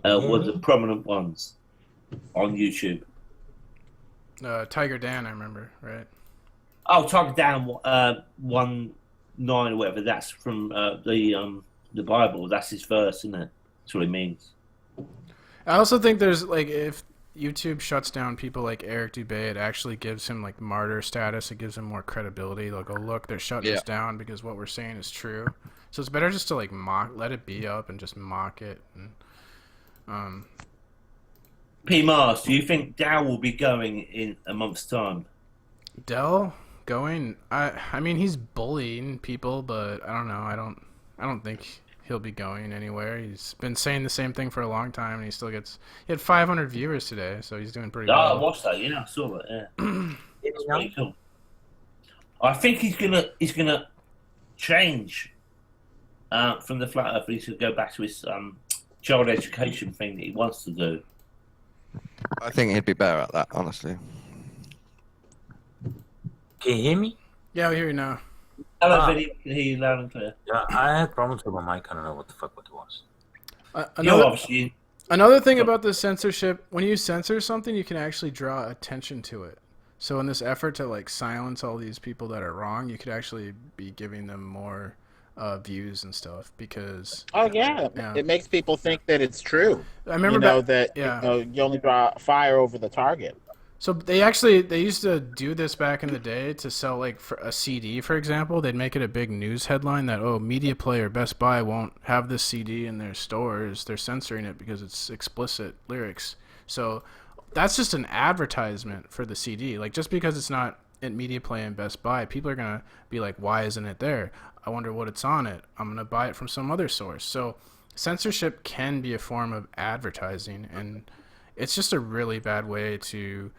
Were the prominent ones on YouTube. Tiger Dan, I remember, right? Oh, Tiger Dan 1:9 or whatever. That's from the Bible. That's his verse, isn't it? That's what it means. I also think there's like if YouTube shuts down people like Eric Dubay, it actually gives him like martyr status. It gives him more credibility. Like, oh look, they're shutting us down because what we're saying is true. So it's better just to like let it be up and just mock it. And, P. Mars, do you think Dow will be going in a month's time? Dell going? I mean he's bullying people, but I don't know. I don't think he'll be going anywhere. He's been saying the same thing for a long time, and he still gets. He had 500 viewers today, so he's doing pretty well. I watched that. Yeah, I saw that. Yeah, it's pretty cool. I think he's gonna change from the flat earth. He's gonna go back to his child education thing that he wants to do. I think he'd be better at that, honestly. Can you hear me? Yeah, I hear you now. Hello, Bendy. Can hear you loud and clear. Yeah, I had problems with my mic. I don't know what the fuck it was. Another thing about the censorship, when you censor something, you can actually draw attention to it. So in this effort to like silence all these people that are wrong, you could actually be giving them more views and stuff because. Oh yeah, it makes people think that it's true. I remember that you only draw fire over the target. So they used to do this back in the day to sell like for a CD, for example. They'd make it a big news headline that Media Play or Best Buy won't have this CD in their stores. They're censoring it because it's explicit lyrics. So that's just an advertisement for the CD. Like just because it's not at Media Play and Best Buy, people are gonna be like, "Why isn't it there? I wonder what it's on it. I'm gonna buy it from some other source." So censorship can be a form of advertising, and it's just a really bad way to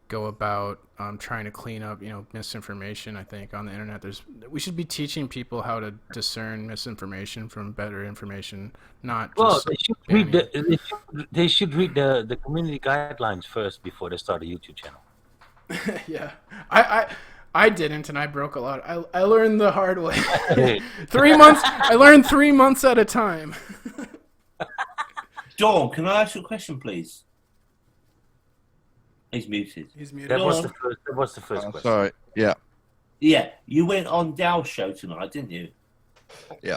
go about trying to clean up, misinformation. I think on the internet, we should be teaching people how to discern misinformation from better information. Not just they should read the community guidelines first before they start a YouTube channel. Yeah, I didn't, and I broke a lot. I learned the hard way. 3 months. I learned 3 months at a time. Dawn, can I ask you a question, please? He's muted. That was the first question. Sorry. Yeah. Yeah, you went on Dow's show tonight, didn't you? Yeah.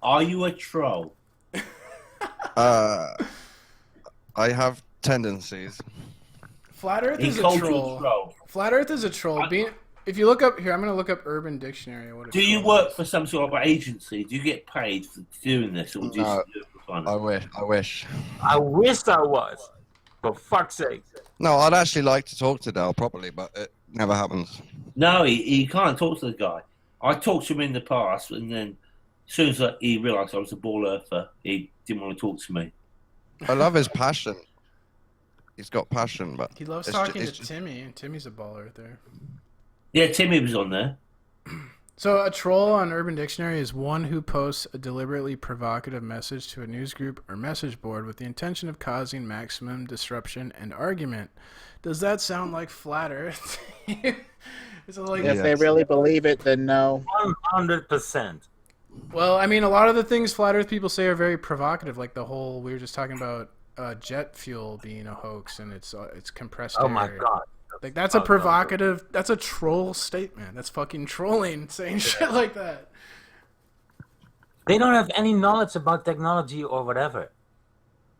Are you a troll? I have tendencies. Flat Earth is a troll. Flat Earth is a troll. If you look up here, I'm going to look up Urban Dictionary. Do you work for some sort of agency? Do you get paid for doing this, or do you do it for fun? I wish. I wish I was. For fuck's sake. No, I'd actually like to talk to Dal properly, but it never happens. No, he can't talk to the guy. I talked to him in the past, and then as soon as he realised I was a ball earther, he didn't want to talk to me. I love his passion. He's got passion, but he loves talking to Timmy, and Timmy's a ball earther. Yeah, Timmy was on there. So a troll on Urban Dictionary is one who posts a deliberately provocative message to a news group or message board with the intention of causing maximum disruption and argument. Does that sound like Flat Earth? If they really believe it, then no. 100%. Well, I mean, a lot of the things Flat Earth people say are very provocative, like the whole, we were just talking about jet fuel being a hoax and it's compressed air. Oh my God. Like that's a provocative, that's a troll statement. That's fucking trolling, saying shit like that. They don't have any knowledge about technology or whatever.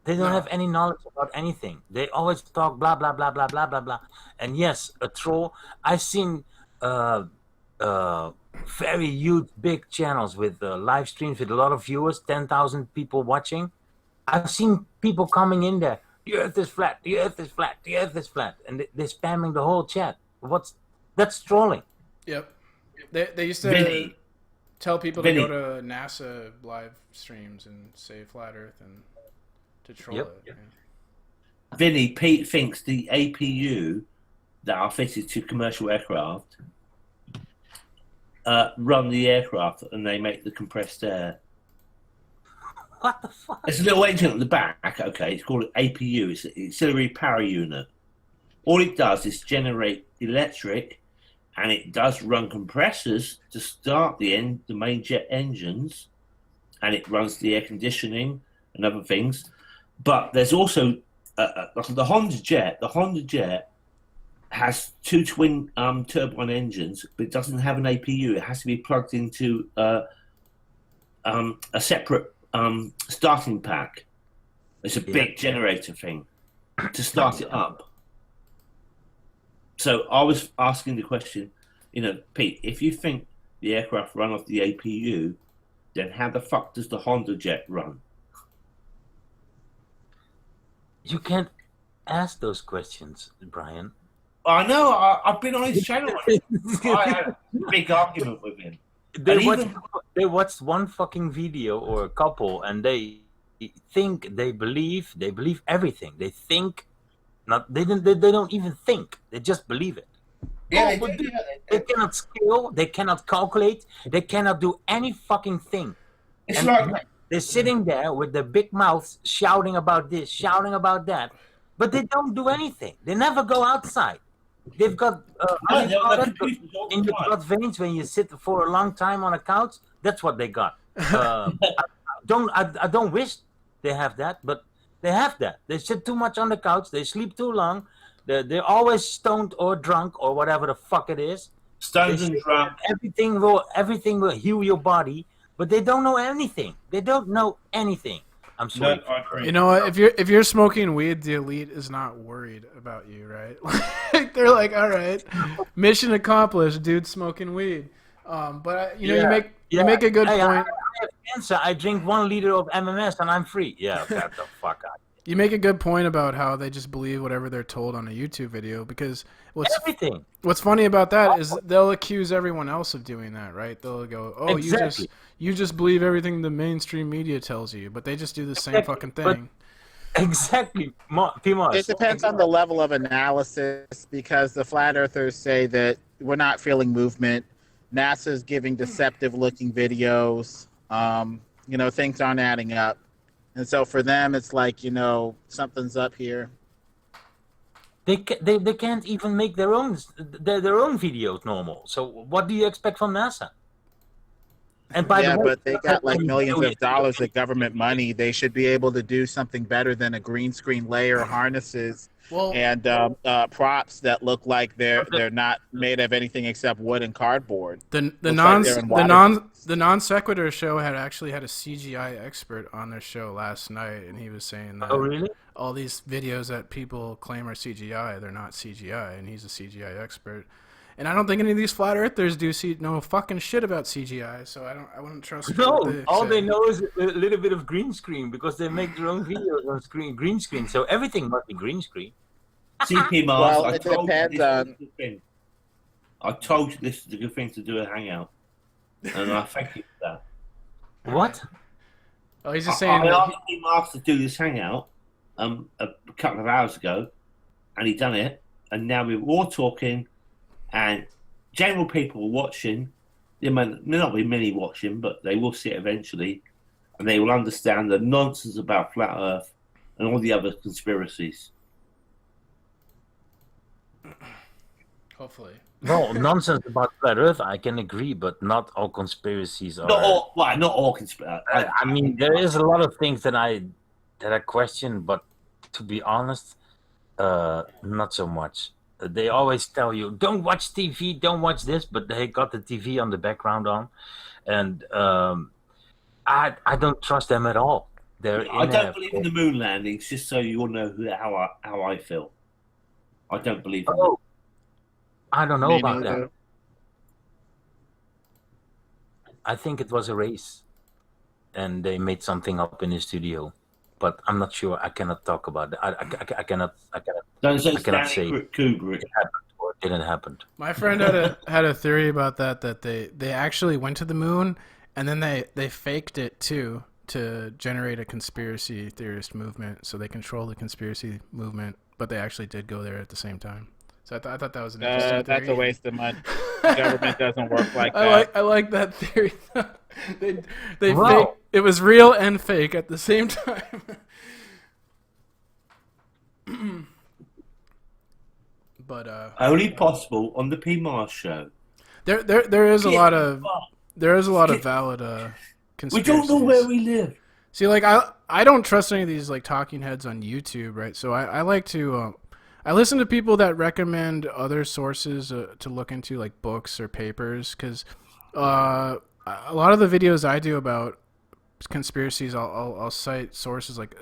They don't have any knowledge about anything. They always talk blah, blah, blah, blah, blah, blah, blah. And yes, a troll. I've seen very huge, big channels with live streams with a lot of viewers, 10,000 people watching. I've seen people coming in there. The earth is flat, the earth is flat, the earth is flat. And they're spamming the whole chat. That's trolling. Yep. They used to tell people to go to NASA live streams and say Flat Earth and to troll it. Yep. Yeah. Vinny, Pete thinks the APU that are fitted to commercial aircraft run the aircraft and they make the compressed air. What the fuck? It's a little engine at the back, okay, it's called an APU, it's an auxiliary power unit. All it does is generate electric, and it does run compressors to start the main jet engines, and it runs the air conditioning and other things. But there's also the Honda Jet. The Honda Jet has two twin turbine engines, but it doesn't have an APU. It has to be plugged into a separate starting pack. It's a big generator thing to start it up. So I was asking the question, Pete, if you think the aircraft run off the APU, then how the fuck does the Honda Jet run? You can't ask those questions, Brian. I know. I've been on his channel. I had a big argument with him. They watched one fucking video or a couple, and they believe everything. They think they don't even think. They just believe it. Yeah, they cannot scale. They cannot calculate. They cannot do any fucking thing. It's like they're sitting there with their big mouths shouting about this, shouting about that, but they don't do anything. They never go outside. They've got in your blood veins when you sit for a long time on a couch. That's what they got. I don't wish they have that, but they have that. They sit too much on the couch. They sleep too long. They're always stoned or drunk or whatever the fuck it is. Stoned and drunk. Everything will heal your body, but they don't know anything. They don't know anything. I'm sorry. No, I agree. You know what? If you're smoking weed, the elite is not worried about you, right? Like they're like, all right, mission accomplished, dude, smoking weed. But you make a good point. I have cancer. I drink 1 liter of MMS and I'm free. Yeah, get the fuck out. You make a good point about how they just believe whatever they're told on a YouTube video, because what's funny about that is they'll accuse everyone else of doing that, right? They'll go, "Oh, exactly. you just believe everything the mainstream media tells you," but they just do the same fucking thing. Exactly. It depends on the level of analysis, because the flat earthers say that we're not feeling movement. NASA's giving deceptive-looking videos. Things aren't adding up. And so for them, it's like, something's up here. They can't even make their own videos normal. So what do you expect from NASA? And by the way, but they got like millions of dollars of government money. They should be able to do something better than a green screen layer, harnesses, and props that look like they're not made of anything except wood and cardboard. The non sequitur show had a CGI expert on their show last night, and he was saying that really? all these videos that people claim are CGI, they're not CGI, and he's a CGI expert. And I don't think any of these flat earthers know fucking shit about CGI, so I wouldn't trust. No, all they know is a little bit of green screen, because they make their own videos on green screen, so everything must be green screen. CP Mars, well, it depends on. I told you this is a good thing to do a hangout, and I thank you for that. What? Oh, he's just saying. I asked CP Mars to do this hangout a couple of hours ago, and he done it, and now we're all talking. And general people watching, there may not be many watching, but they will see it eventually, and they will understand the nonsense about flat Earth and all the other conspiracies. Hopefully. No, nonsense about flat Earth, I can agree, but not all conspiracies are. Not all conspiracies. I mean, there is a lot of things that I question, but to be honest, not so much. They always tell you, don't watch TV, don't watch this, but they got the TV on the background on. And I don't trust them at all. I don't believe in the moon landings, just so you all know how I feel. I don't believe in it. I don't know about that. I think it was a race, and they made something up in the studio. But I'm not sure. I cannot talk about it. I cannot say Kubrick. It happened or it didn't happen. My friend had a theory about that they actually went to the moon, and then they faked it too to generate a conspiracy theorist movement. So they control the conspiracy movement, but they actually did go there at the same time. So I thought that was an interesting theory. That's a waste of money. The government doesn't work like that. I like that theory. they fake. It was real and fake at the same time. But only possible on the P. Mars show. There is a lot of valid We don't know where we live. See, like I don't trust any of these like talking heads on YouTube, right? So I like to I listen to people that recommend other sources to look into, like books or papers, because a lot of the videos I do about conspiracies, I'll cite sources like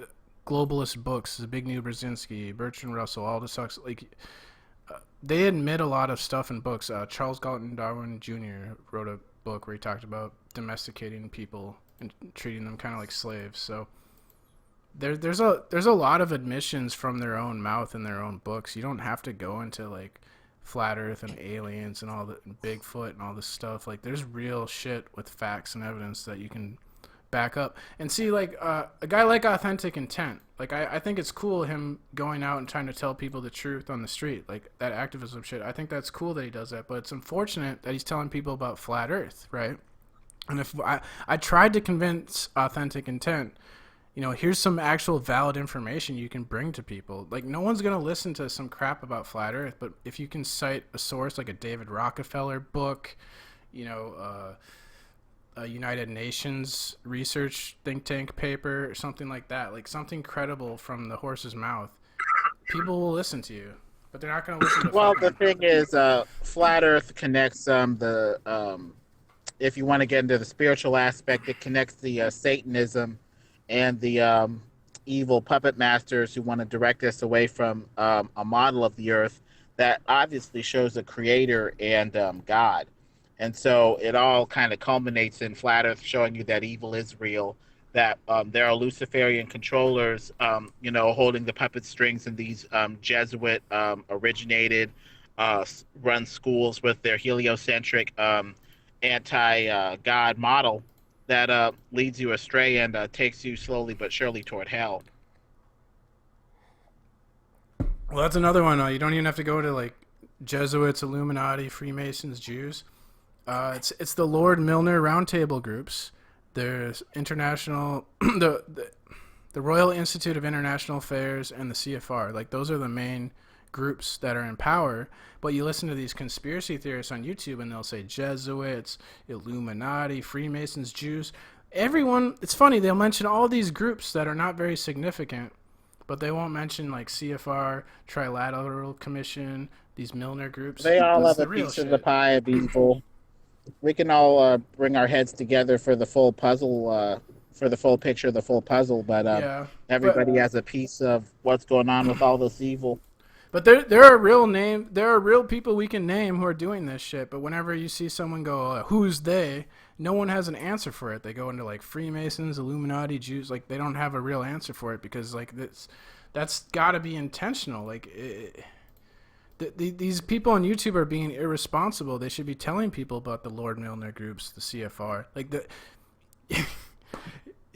Globalist Books, Zbigniew Brzezinski, Bertrand Russell, all this sucks. Like they admit a lot of stuff in books. Charles Galton Darwin Jr. wrote a book where he talked about domesticating people and treating them kind of like slaves. So there's a lot of admissions from their own mouth in their own books. You don't have to go into like flat Earth and aliens and all the Bigfoot and all this stuff. Like there's real shit with facts and evidence that you can back up. And see, like a guy like Authentic Intent, like I think it's cool him going out and trying to tell people the truth on the street, like that activism shit. I think that's cool that he does that, but it's unfortunate that he's telling people about flat Earth, right? And if I tried to convince Authentic Intent, you know, here's some actual valid information you can bring to people. Like, no one's going to listen to some crap about flat Earth, but if you can cite a source like a David Rockefeller book, you know, a United Nations research think tank paper or something like that, like something credible from the horse's mouth, people will listen to you, but they're not going to listen to Well, the thing is, flat Earth connects if you want to get into the spiritual aspect, it connects the Satanism and the evil puppet masters who want to direct us away from a model of the Earth that obviously shows a creator and God. And so it all kind of culminates in flat Earth showing you that evil is real, that there are Luciferian controllers, you know, holding the puppet strings in these Jesuit originated run schools with their heliocentric anti-God model that leads you astray and takes you slowly but surely toward hell. Well, that's another one. You don't even have to go to like Jesuits, Illuminati, Freemasons, Jews. It's the Lord Milner Roundtable groups. There's international, the Royal Institute of International Affairs, and the CFR. Like those are the main groups that are in power. But you listen to these conspiracy theorists on YouTube, and they'll say Jesuits, Illuminati, Freemasons, Jews. Everyone, it's funny, they'll mention all these groups that are not very significant, but they won't mention like CFR, Trilateral Commission, these Milner groups. They all have a piece of the pie of evil. We can all bring our heads together for the full puzzle, for the full picture, the full puzzle, but everybody has a piece of what's going on with all this evil. But there are real people we can name who are doing this shit. But whenever you see someone go, "Who's they?" no one has an answer for it. They go into like Freemasons, Illuminati, Jews. Like they don't have a real answer for it because like that's got to be intentional. Like these people on YouTube are being irresponsible. They should be telling people about the Lord Milner groups, the CFR. Like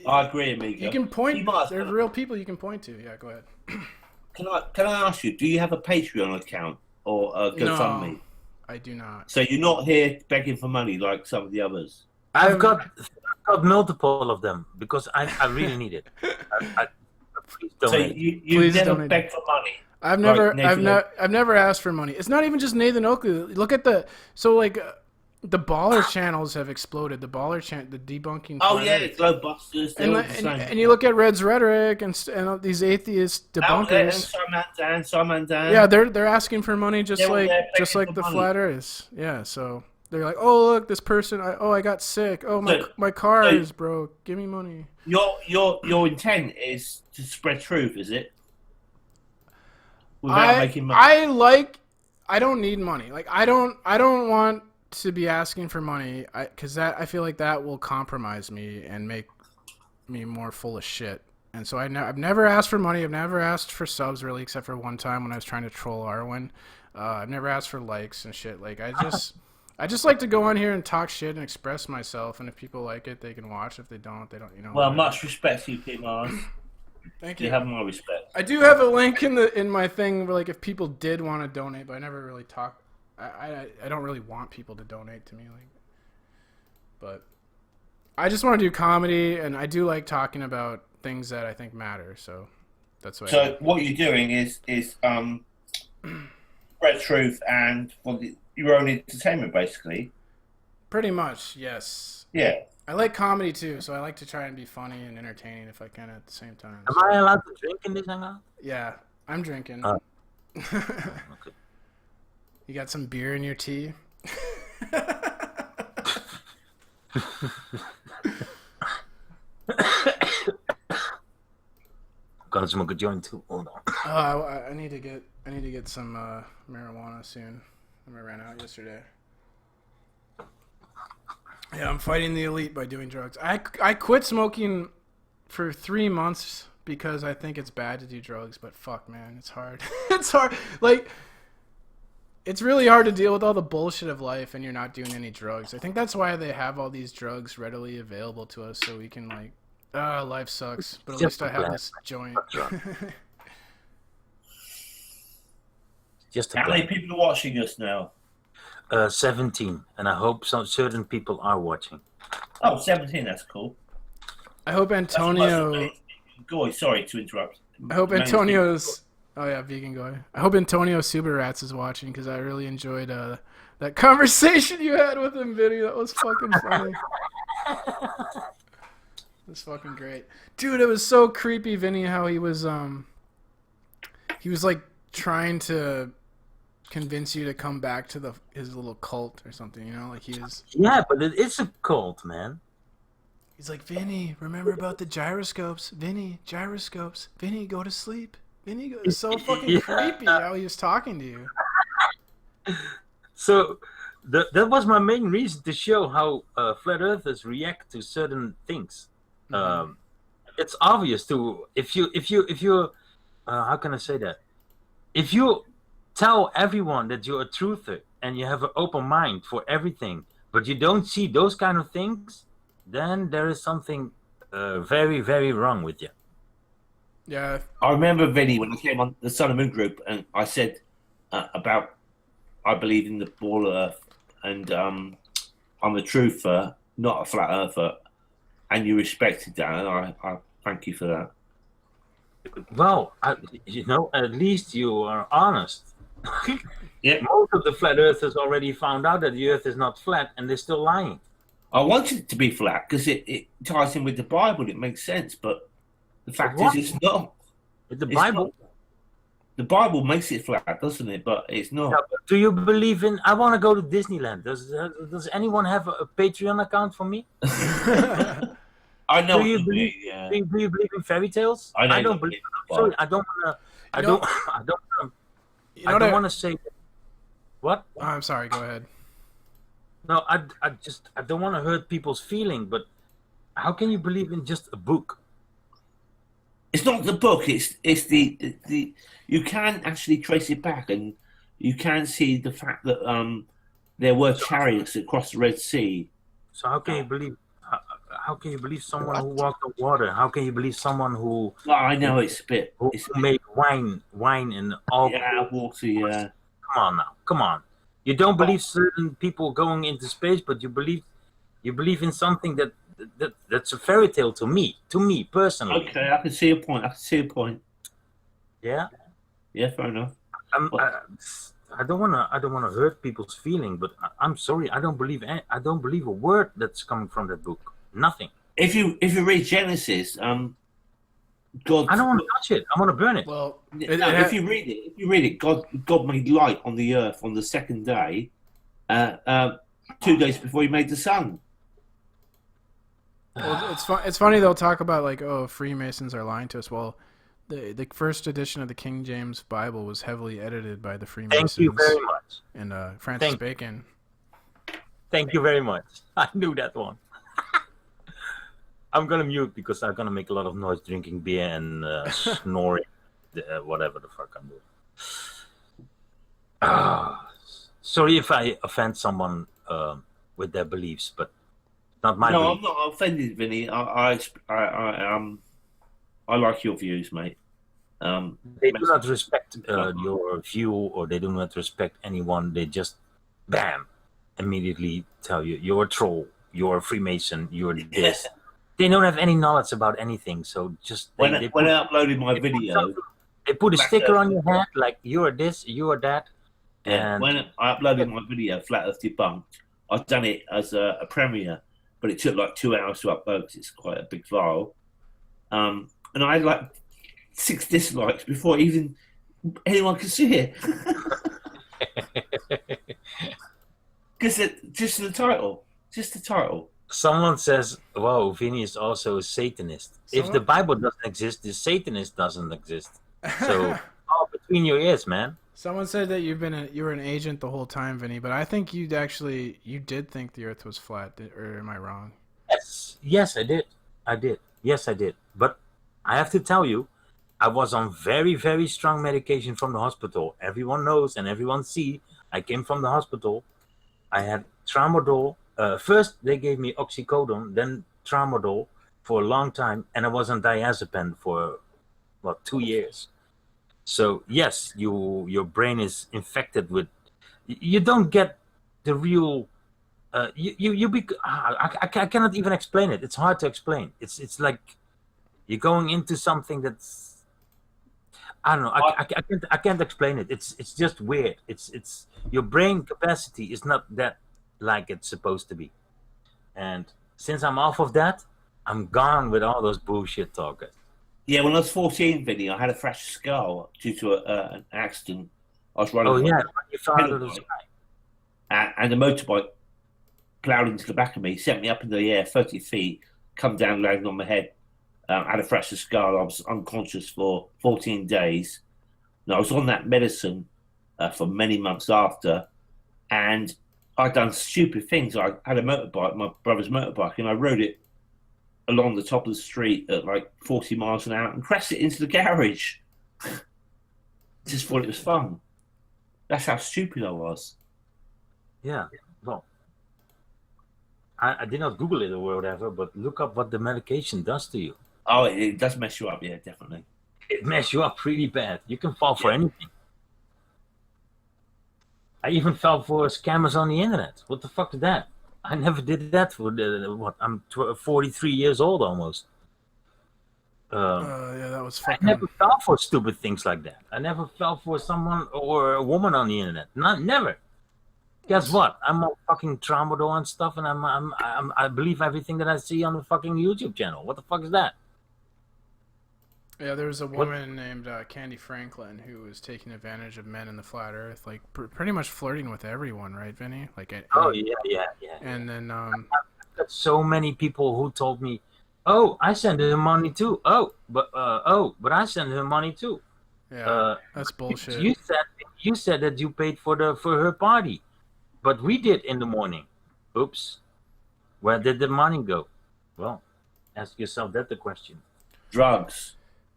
I agree, amigo. You can point. There's real people you can point to. Yeah, go ahead. Can I ask you? Do you have a Patreon account or a GoFundMe? No, I do not. So you're not here begging for money like some of the others. I've got multiple of them because I really need it. Please donate. So you've never begged for money. I've never asked for money. It's not even just Nathan Oakley. Look at the baller channels have exploded. The baller the debunking. Oh yeah, it's Globusters. And you look at Red's rhetoric and these atheist debunkers. And Simon Dan. Yeah, they're asking for money just like the flat Earth. Yeah, so they're like, oh look, this person. I got sick. Oh my car is broke. Give me money. Your intent is to spread truth, is it? Without making money. I don't need money. Like I don't want to be asking for money because I feel like that will compromise me and make me more full of shit. And so I've never asked for money. I've never asked for subs really, except for one time when I was trying to troll Arwen. I've never asked for likes and shit. Like I just like to go on here and talk shit and express myself. And if people like it, they can watch. If they don't, they don't. You know. Well, much respect to you, Pete Mars. Thank you. You have my respect. I do have a link in my thing where like if people did want to donate, but I never really talk. I don't really want people to donate to me, like, but I just want to do comedy, and I do like talking about things that I think matter. So that's why. So what you're doing is spread truth and your own entertainment, basically. Pretty much, yes. Yeah. I like comedy too, so I like to try and be funny and entertaining if I can at the same time. Am I allowed to drink in this hangout? Yeah, I'm drinking. Okay. You got some beer in your tea? Gonna smoke a joint too. Hold on. I need to get some marijuana soon. I ran out yesterday. Yeah, I'm fighting the elite by doing drugs. I quit smoking for 3 months because I think it's bad to do drugs, but fuck, man, it's hard. It's hard. Like, it's really hard to deal with all the bullshit of life and you're not doing any drugs. I think that's why they have all these drugs readily available to us, so we can like, life sucks, but at least I have this joint. Just how many people are watching us now? 17, and I hope some certain people are watching. Oh, 17, that's cool. I hope Antonio... Goy, sorry to interrupt. I hope Antonio's... Oh yeah, vegan guy. I hope Antonio Subarats is watching, because I really enjoyed that conversation you had with him, Vinny. That was fucking funny. It was fucking great. Dude, it was so creepy, Vinny, how he was like trying to convince you to come back to his little cult or something, you know, like he is. Yeah, but it is a cult, man. He's like, Vinny, remember about the gyroscopes? Vinny, gyroscopes. Vinny, go to sleep. Vinny, go. It's so fucking creepy how he was talking to you. So that was my main reason to show how flat earthers react to certain things. Mm-hmm. It's obvious to if you how can I say that? If you tell everyone that you're a truther and you have an open mind for everything, but you don't see those kind of things, then there is something very, very wrong with you. Yeah. I remember, Vinny, when I came on the Sun and Moon group, and I said about I believe in the ball earth, and I'm a truther, not a flat earther, and you respected that, and I thank you for that. Well, at least you are honest. Yeah. Most of the flat earthers already found out that the earth is not flat, and they're still lying. I wanted it to be flat because it ties in with the Bible. It makes sense, but the fact is, it's not. The Bible. The Bible makes it flat, doesn't it? But it's not. Yeah, but do you believe in? I want to go to Disneyland. Does anyone have a Patreon account for me? I know. Do you believe in fairy tales? I don't believe. Sorry, I don't want to. I don't want to say. What? Oh, I'm sorry. Go ahead. No, I don't want to hurt people's feeling, but how can you believe in just a book? It's not the book. It's the you can actually trace it back, and you can see the fact that there were chariots that crossed the Red Sea. So how can you believe? How can you believe someone who walked on water? How can you believe someone who? Well, I know it's a bit. Who made wine and all. Yeah, water. Yeah. Come on now, come on. You don't believe certain people going into space, but you believe in something that's a fairy tale to me personally. Okay, I can see a point. Yeah. Yeah, fair enough. I don't wanna hurt people's feeling, but I'm sorry, I don't believe a word that's coming from that book. Nothing. If you read Genesis, God. I don't want to touch it. I want to burn it. Well, if you read it, God made light on the earth on the second day, 2 days before He made the sun. Well, it's funny they'll talk about like, oh, Freemasons are lying to us. Well, the first edition of the King James Bible was heavily edited by the Freemasons. Thank you very much. And Francis Bacon. Thank you very much. I knew that one. I'm gonna mute because I'm gonna make a lot of noise drinking beer and snoring, whatever the fuck I'm doing. Sorry if I offend someone with their beliefs, but not my. No, beliefs. I'm not offended, Vinny. I like your views, mate. They do not respect your view, or they do not respect anyone. They just, bam, immediately tell you you're a troll, you're a Freemason, you're this. They don't have any knowledge about anything, so just when I uploaded my video, they put a sticker on your head like you're this, you're that. And when I uploaded my video, Flat Earth Debunked, I've done it as a premiere, but it took like 2 hours to upload because it's quite a big file. And I had like 6 dislikes before even anyone could see it. Because just the title. Someone says, "Wow, Vinny is also a Satanist." If the Bible doesn't exist, the Satanist doesn't exist. So, between your ears, man. Someone said that you were an agent the whole time, Vinny, but I think you did think the Earth was flat, or am I wrong? Yes, I did. Yes, I did. But I have to tell you, I was on very, very strong medication from the hospital. Everyone knows and everyone see. I came from the hospital. I had tramadol. First, they gave me oxycodone, then tramadol for a long time, and I was on diazepam for 2 years. So yes, your brain is infected with. You don't get the real. I cannot even explain it. It's hard to explain. It's like you're going into something that's. I don't know. I can't explain it. It's just weird. It's your brain capacity is not that like it's supposed to be. And since I'm off of that, I'm gone with all those bullshit talkers. Yeah, when I was 14, Vinny, I had a fractured skull due to an accident. I was running. Oh yeah, you fell out of the sky. And the motorbike ploughed into the back of me, sent me up in the air 30 feet, come down, landing on my head. I had a fractured skull. I was unconscious for 14 days. And I was on that medicine for many months after. And I'd done stupid things. I had a motorbike, my brother's motorbike, and I rode it along the top of the street at like 40 miles an hour and crashed it into the garage. Just thought it was fun. That's how stupid I was. Yeah, well, I did not Google it or whatever, but look up what the medication does to you. Oh, it does mess you up, yeah, definitely. It messes you up really bad. You can fall for anything. I even fell for scammers on the internet. What the fuck is that? I never did that for I'm 43 years old almost. Yeah, that was fucking. I never fell for stupid things like that. I never fell for someone or a woman on the internet. Never. Guess what? I'm on fucking tramadol and stuff, and I believe everything that I see on the fucking YouTube channel. What the fuck is that? Yeah, there was a woman named Candy Franklin who was taking advantage of men in the flat Earth, like pretty much flirting with everyone, right, Vinny? Like, yeah. And then I've got so many people who told me, "Oh, I send him money too." But I send him money too. Yeah, that's bullshit. You said that you paid for her party, but we did in the morning. Oops, where did the money go? Well, ask yourself the question. Drugs.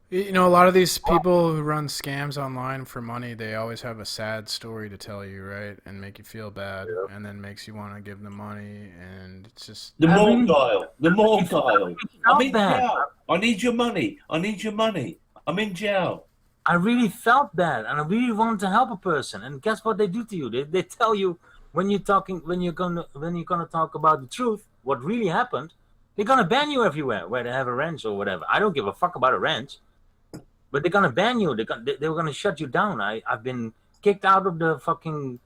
You know, a lot of these people who run scams online for money, they always have a sad story to tell you, right? And make you feel bad, and then makes you want to give them money, and it's just... The more dial. I'm in jail. I need your money. I'm in jail. I really felt that, and I really wanted to help a person. And guess what they do to you? They tell you when you're gonna talk about the truth, what really happened, they're gonna ban you everywhere where they have a ranch or whatever. I don't give a fuck about a ranch. But they're gonna ban you. They were gonna shut you down. I've been kicked out of the fucking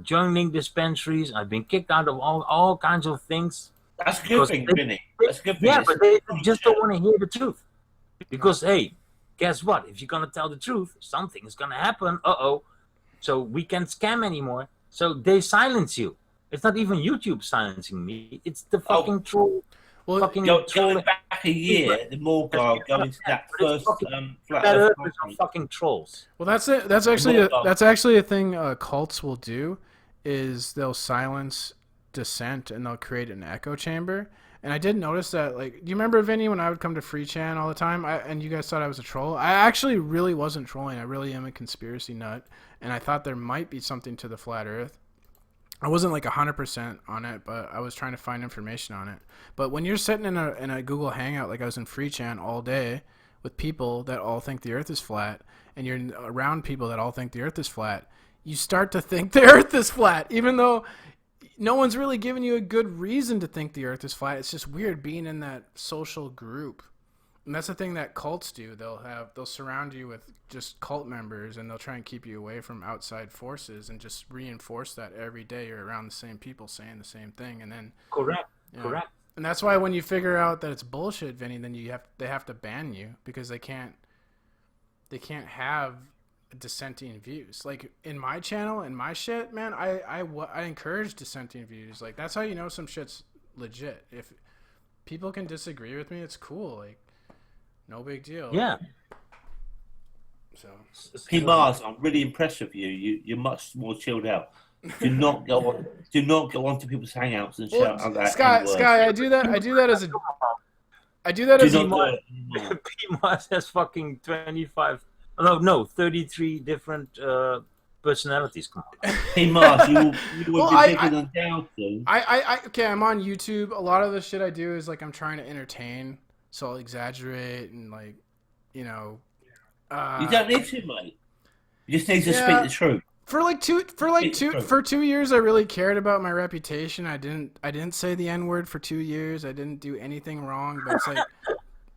joining dispensaries. I've been kicked out of all kinds of things. That's a good thing, Vinny. That's a good thing. Yeah, but they just don't want to hear the truth. Because hey, guess what? If you're gonna tell the truth, something is gonna happen. So we can't scam anymore. So they silence you. It's not even YouTube silencing me. It's the fucking troll. Well, going back a year, the more guy go into that first flat Earth are fucking trolls. Well, that's it. That's actually a thing cults will do, is they'll silence dissent and they'll create an echo chamber. And I did notice that. Like, do you remember, Vinny, when I would come to Free Chan all the time, and you guys thought I was a troll? I actually really wasn't trolling. I really am a conspiracy nut, and I thought there might be something to the flat Earth. I wasn't like 100% on it, but I was trying to find information on it. But when you're sitting in a Google Hangout, like I was in Free Chan all day with people that all think the Earth is flat, and you're around people that all think the Earth is flat, you start to think the Earth is flat, even though no one's really giving you a good reason to think the Earth is flat. It's just weird being in that social group. And that's the thing that cults do. They'll surround you with just cult members, and they'll try and keep you away from outside forces and just reinforce that every day you're around the same people saying the same thing. And then correct. Correct. And that's why when you figure out that it's bullshit, Vinny, then they have to ban you because they can't have dissenting views. Like in my channel and my shit, man, I encourage dissenting views. Like that's how you know some shit's legit. If people can disagree with me, it's cool. Like no big deal. Yeah. So P Mars, I'm really impressed with you. You're much more chilled out. Do not go on to people's hangouts and shout out that. Sky, I do that as a P Mars has fucking 33 different personalities. P Mars, you would be bigger than Dalton. Okay, I'm on YouTube. A lot of the shit I do is like I'm trying to entertain, so I'll exaggerate and like, you know. You don't need to, mate. You just need to speak the truth. For 2 years, I really cared about my reputation. I didn't say the N-word for 2 years. I didn't do anything wrong. But it's like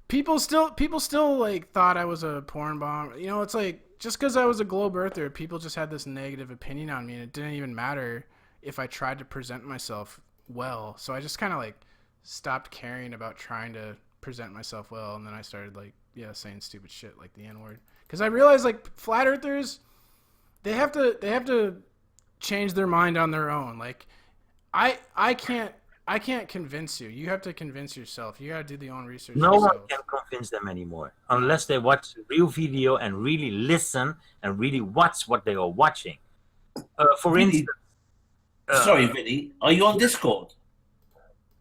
people still like thought I was a porn bomb. You know, it's like just because I was a globe earther, people just had this negative opinion on me, and it didn't even matter if I tried to present myself well. So I just kind of like stopped caring about trying to present myself well, and then I started like saying stupid shit like the N-word because I realized like flat earthers. They have to change their mind on their own. Like, I can't convince you. You have to convince yourself. You got to do the own research. No one can convince them anymore unless they watch a real video and really listen and really watch what they are watching. For instance, sorry, Vinny, are you on Discord?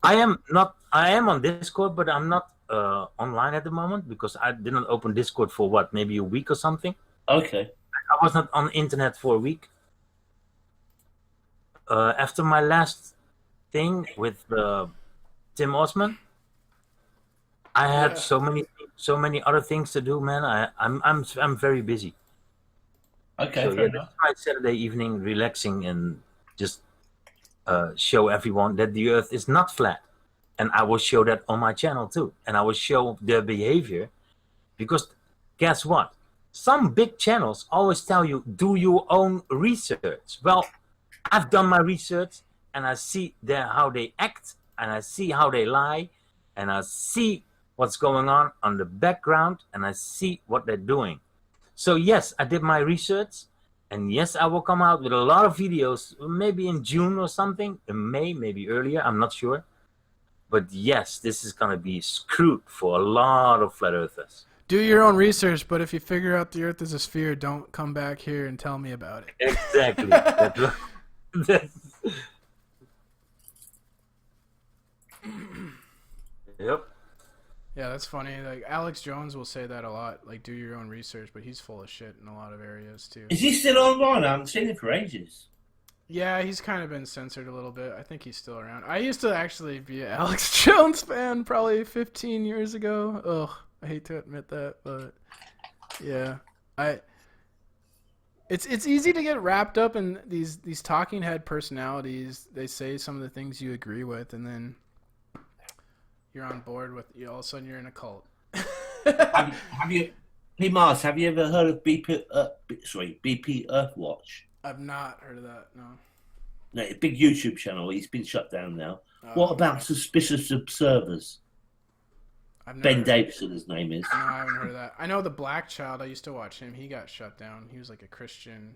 I am not. I am on Discord, but I'm not online at the moment because I didn't open Discord for maybe a week or something. Okay. I was not on the internet for a week. After my last thing with Tim Osman, I had so many other things to do, man. I'm very busy. Okay, so that's my Saturday evening relaxing and just show everyone that the Earth is not flat, and I will show that on my channel too, and I will show their behavior, because guess what? Some big channels always tell you, do your own research. Well, I've done my research and I see how they act and I see how they lie and I see what's going on the background and I see what they're doing. So yes, I did my research and yes, I will come out with a lot of videos, maybe in June or something, in May, maybe earlier, I'm not sure. But yes, this is going to be screwed for a lot of flat earthers. Do your own research, but if you figure out the Earth is a sphere, don't come back here and tell me about it. Exactly. Yep. Yeah, that's funny. Like Alex Jones will say that a lot. Like, do your own research, but he's full of shit in a lot of areas too. Is he still online? I haven't seen him for ages. Yeah, he's kind of been censored a little bit. I think he's still around. I used to actually be an Alex Jones fan probably 15 years ago. Ugh. I hate to admit that, but yeah, it's easy to get wrapped up in these talking head personalities. They say some of the things you agree with, and then you're on board with. All of a sudden, you're in a cult. have you, P Mars? Have you ever heard of BP Earthwatch? I've not heard of that. No. No, a big YouTube channel. He's been shut down now. What about Suspicious Observers? Ben Davison, his name is. No, I haven't heard of that. I know the Black Child. I used to watch him. He got shut down. He was like a Christian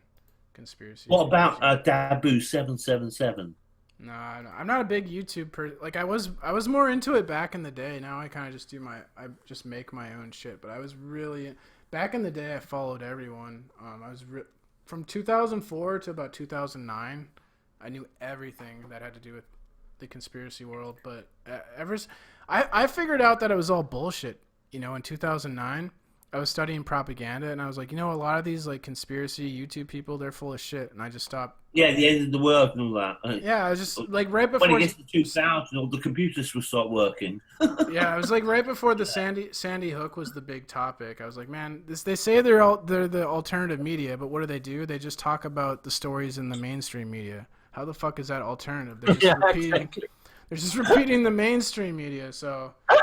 conspiracy. What about Dabu 777? No, I'm not a big YouTube person. Like I was more into it back in the day. Now I kind of just I just make my own shit. But I was really back in the day. I followed everyone. From 2004 to about 2009. I knew everything that had to do with the conspiracy world. But I figured out that it was all bullshit. You know, in 2009, I was studying propaganda, and I was like, a lot of these like conspiracy YouTube people, they're full of shit, and I just stopped. Yeah, the end of the world and all that. Yeah, I was just like right before. When it gets to 2000, all the computers will start working. Yeah, it was like right before the Sandy Hook was the big topic. I was like, man, they say they're the alternative media, but what do? They just talk about the stories in the mainstream media. How the fuck is that alternative? They're just repeating. Exactly. They're just repeating the mainstream media, so I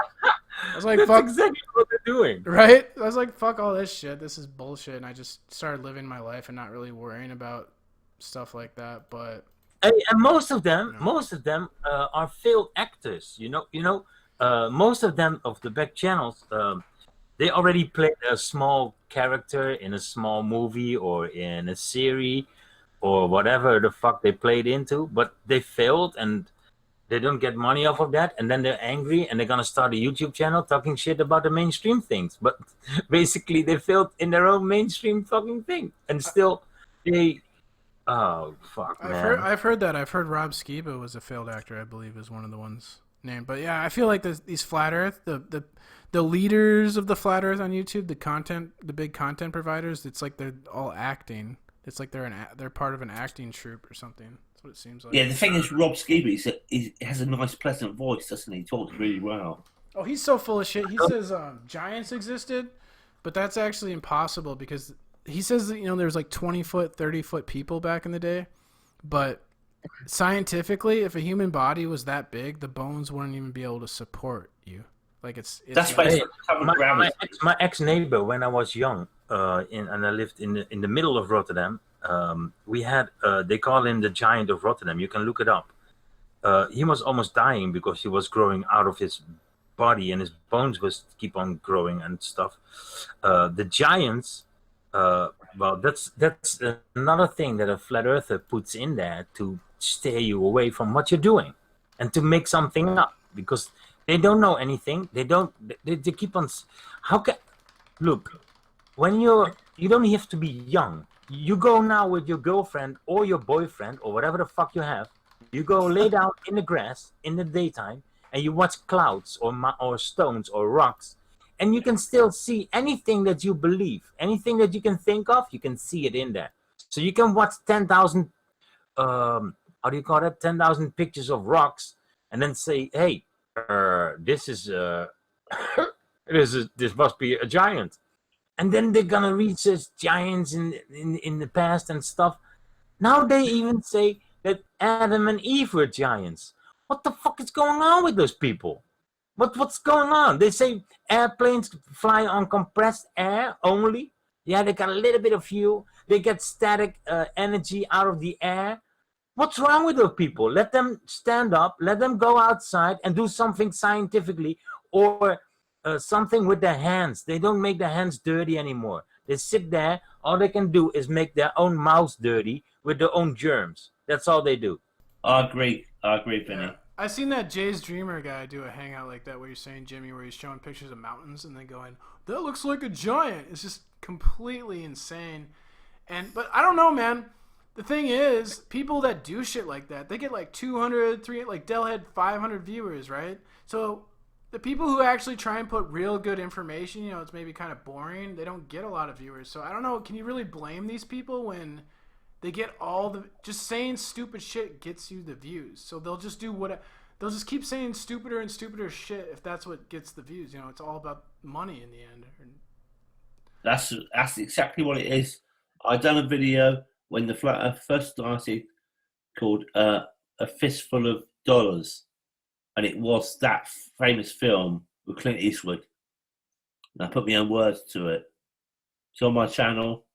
was like, that's fuck. exactly what they're doing. Right? I was like, fuck all this shit. This is bullshit. And I just started living my life and not really worrying about stuff like that. But And most of them are failed actors. Most of them of the back channels, they already played a small character in a small movie or in a series or whatever the fuck they played into, but they failed and they don't get money off of that, and then they're angry and they're gonna start a YouTube channel talking shit about the mainstream things. But basically, they failed in their own mainstream fucking thing, and still they. Oh fuck, man! I've heard that. I've heard Rob Skiba was a failed actor. I believe is one of the ones named. But yeah, I feel like these flat Earth, the leaders of the flat Earth on YouTube, the big content providers. It's like they're all acting. It's like they're part of an acting troupe or something. That's what it seems like. Yeah, the thing is, Rob Skiba he has a nice, pleasant voice, doesn't he? He talks really well. Oh, he's so full of shit. He says giants existed, but that's actually impossible because he says that, there's like 20-foot, 30-foot people back in the day, but scientifically, if a human body was that big, the bones wouldn't even be able to support you. Like it's that's basically my ex neighbor when I was young, and I lived in the middle of Rotterdam. We had they call him the Giant of Rotterdam. You can look it up. He was almost dying because he was growing out of his body and his bones was keep on growing and stuff. The giants. Well, that's another thing that a flat earther puts in there to steer you away from what you're doing and to make something up because they don't know anything. They keep on. Look, when you don't have to be young. You go now with your girlfriend or your boyfriend or whatever the fuck you have. You go lay down in the grass in the daytime and you watch clouds or stones or rocks. And you can still see anything that you believe, anything that you can think of, you can see it in there. So you can watch 10,000, 10,000 pictures of rocks, and then say, "Hey, this is this must be a giant." And then they're gonna research giants in the past and stuff. Now they even say that Adam and Eve were giants. What the fuck is going on with those people? What's going on? They say airplanes fly on compressed air only. Yeah, they got a little bit of fuel. They get static energy out of the air. What's wrong with those people? Let them stand up. Let them go outside and do something scientifically or something with their hands. They don't make their hands dirty anymore. They sit there. All they can do is make their own mouths dirty with their own germs. That's all they do. I agree, Benny. Yeah. I seen that Jay's Dreamer guy do a hangout like that where you're saying, Jimmy, where he's showing pictures of mountains and then going, that looks like a giant. It's just completely insane. But I don't know, man. The thing is, people that do shit like that, they get like 200, 300, like Dell had 500 viewers, right? So the people who actually try and put real good information, it's maybe kind of boring, they don't get a lot of viewers. So I don't know, can you really blame these people when they get just saying stupid shit gets you the views. So they'll just do they'll just keep saying stupider and stupider shit if that's what gets the views. It's all about money in the end. That's exactly what it is. I done a video when the flat earth first started called A Fistful of Dollars. And it was that famous film with Clint Eastwood. And I put my own words to it. It's on my channel.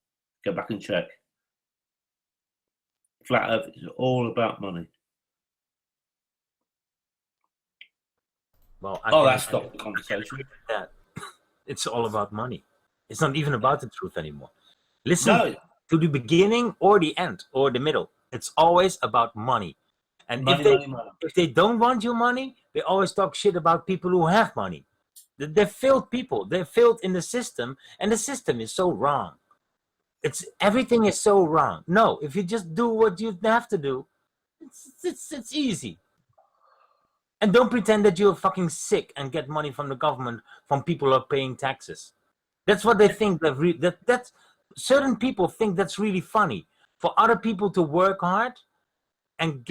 Go back and check. Flat Earth is all about money. Well, that stopped the conversation. That it's all about money. It's not even about the truth anymore. Listen to the beginning or the end or the middle. It's always about money. And money. If they don't want your money, they always talk shit about people who have money. They're failed people. They're failed in the system, and the system is so wrong. Everything is so wrong. No, if you just do what you have to do, it's easy. And don't pretend that you're fucking sick and get money from the government from people who are paying taxes. That's what they think. That certain people think that's really funny. For other people to work hard and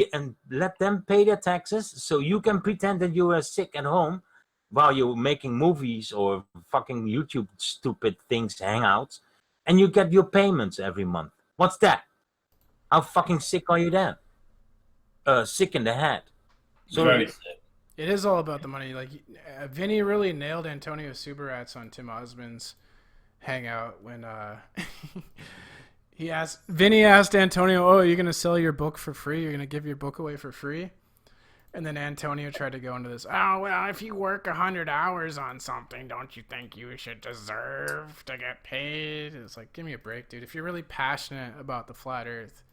let them pay their taxes, so you can pretend that you are sick at home while you're making movies or fucking YouTube stupid things, hangouts. And you get your payments every month. What's that? How fucking sick are you then? Sick in the head. So very sick. It is all about the money. Like Vinny really nailed Antonio Subarats on Tim Osmond's hangout when Vinny asked Antonio, "Oh, you're gonna sell your book for free? You're gonna give your book away for free?" And then Antonio tried to go into this. Oh well, if you work 100 hours on something, don't you think you should deserve to get paid? It's like, give me a break, dude. If you're really passionate about the flat Earth,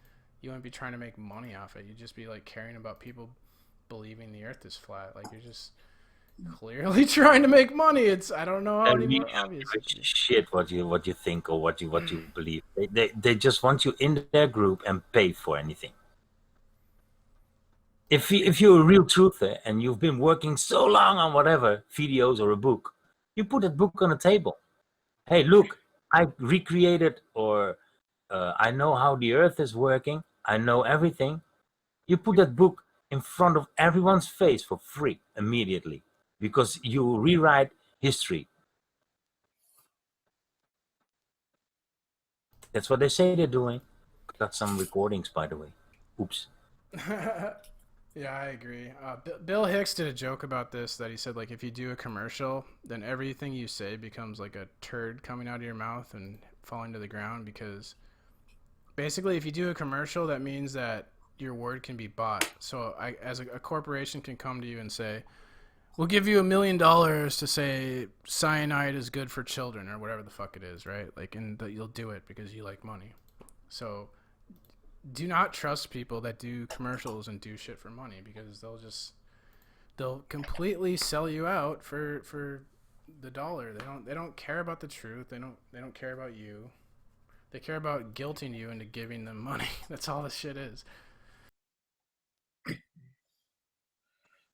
you wouldn't be trying to make money off it. You'd just be like caring about people believing the Earth is flat. Like you're just clearly trying to make money. I don't know how any more obvious. Shit, what you think or what you believe. They just want you in their group and pay for anything. If you're a real truther and you've been working so long on whatever videos or a book, you put that book on the table. Hey, look, I recreated or I know how the Earth is working. I know everything. You put that book in front of everyone's face for free immediately because you rewrite history. That's what they say they're doing. Got some recordings, by the way. Oops. Yeah, I agree. Bill Hicks did a joke about this that he said, like, if you do a commercial, then everything you say becomes like a turd coming out of your mouth and falling to the ground because basically if you do a commercial, that means that your word can be bought. So as a corporation can come to you and say, we'll give you $1 million to say cyanide is good for children or whatever the fuck it is, right? Like, and you'll do it because you like money. So do not trust people that do commercials and do shit for money because they'll completely sell you out for the dollar. They don't care about the truth. They don't care about you. They care about guilting you into giving them money. That's all this shit is.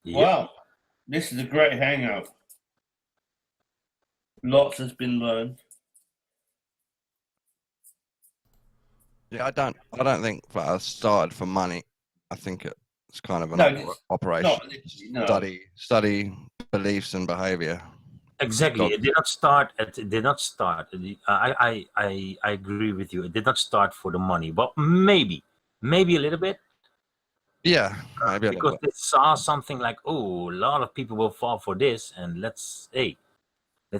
Wow, this is a great hangout. Lots has been learned. Yeah, I don't think flat Earth started for money. I think it's kind of an operation. Study beliefs and behavior. Exactly. It did not start. I agree with you. It did not start for the money, but maybe a little bit. Yeah, maybe because they saw something like, oh, a lot of people will fall for this, and let's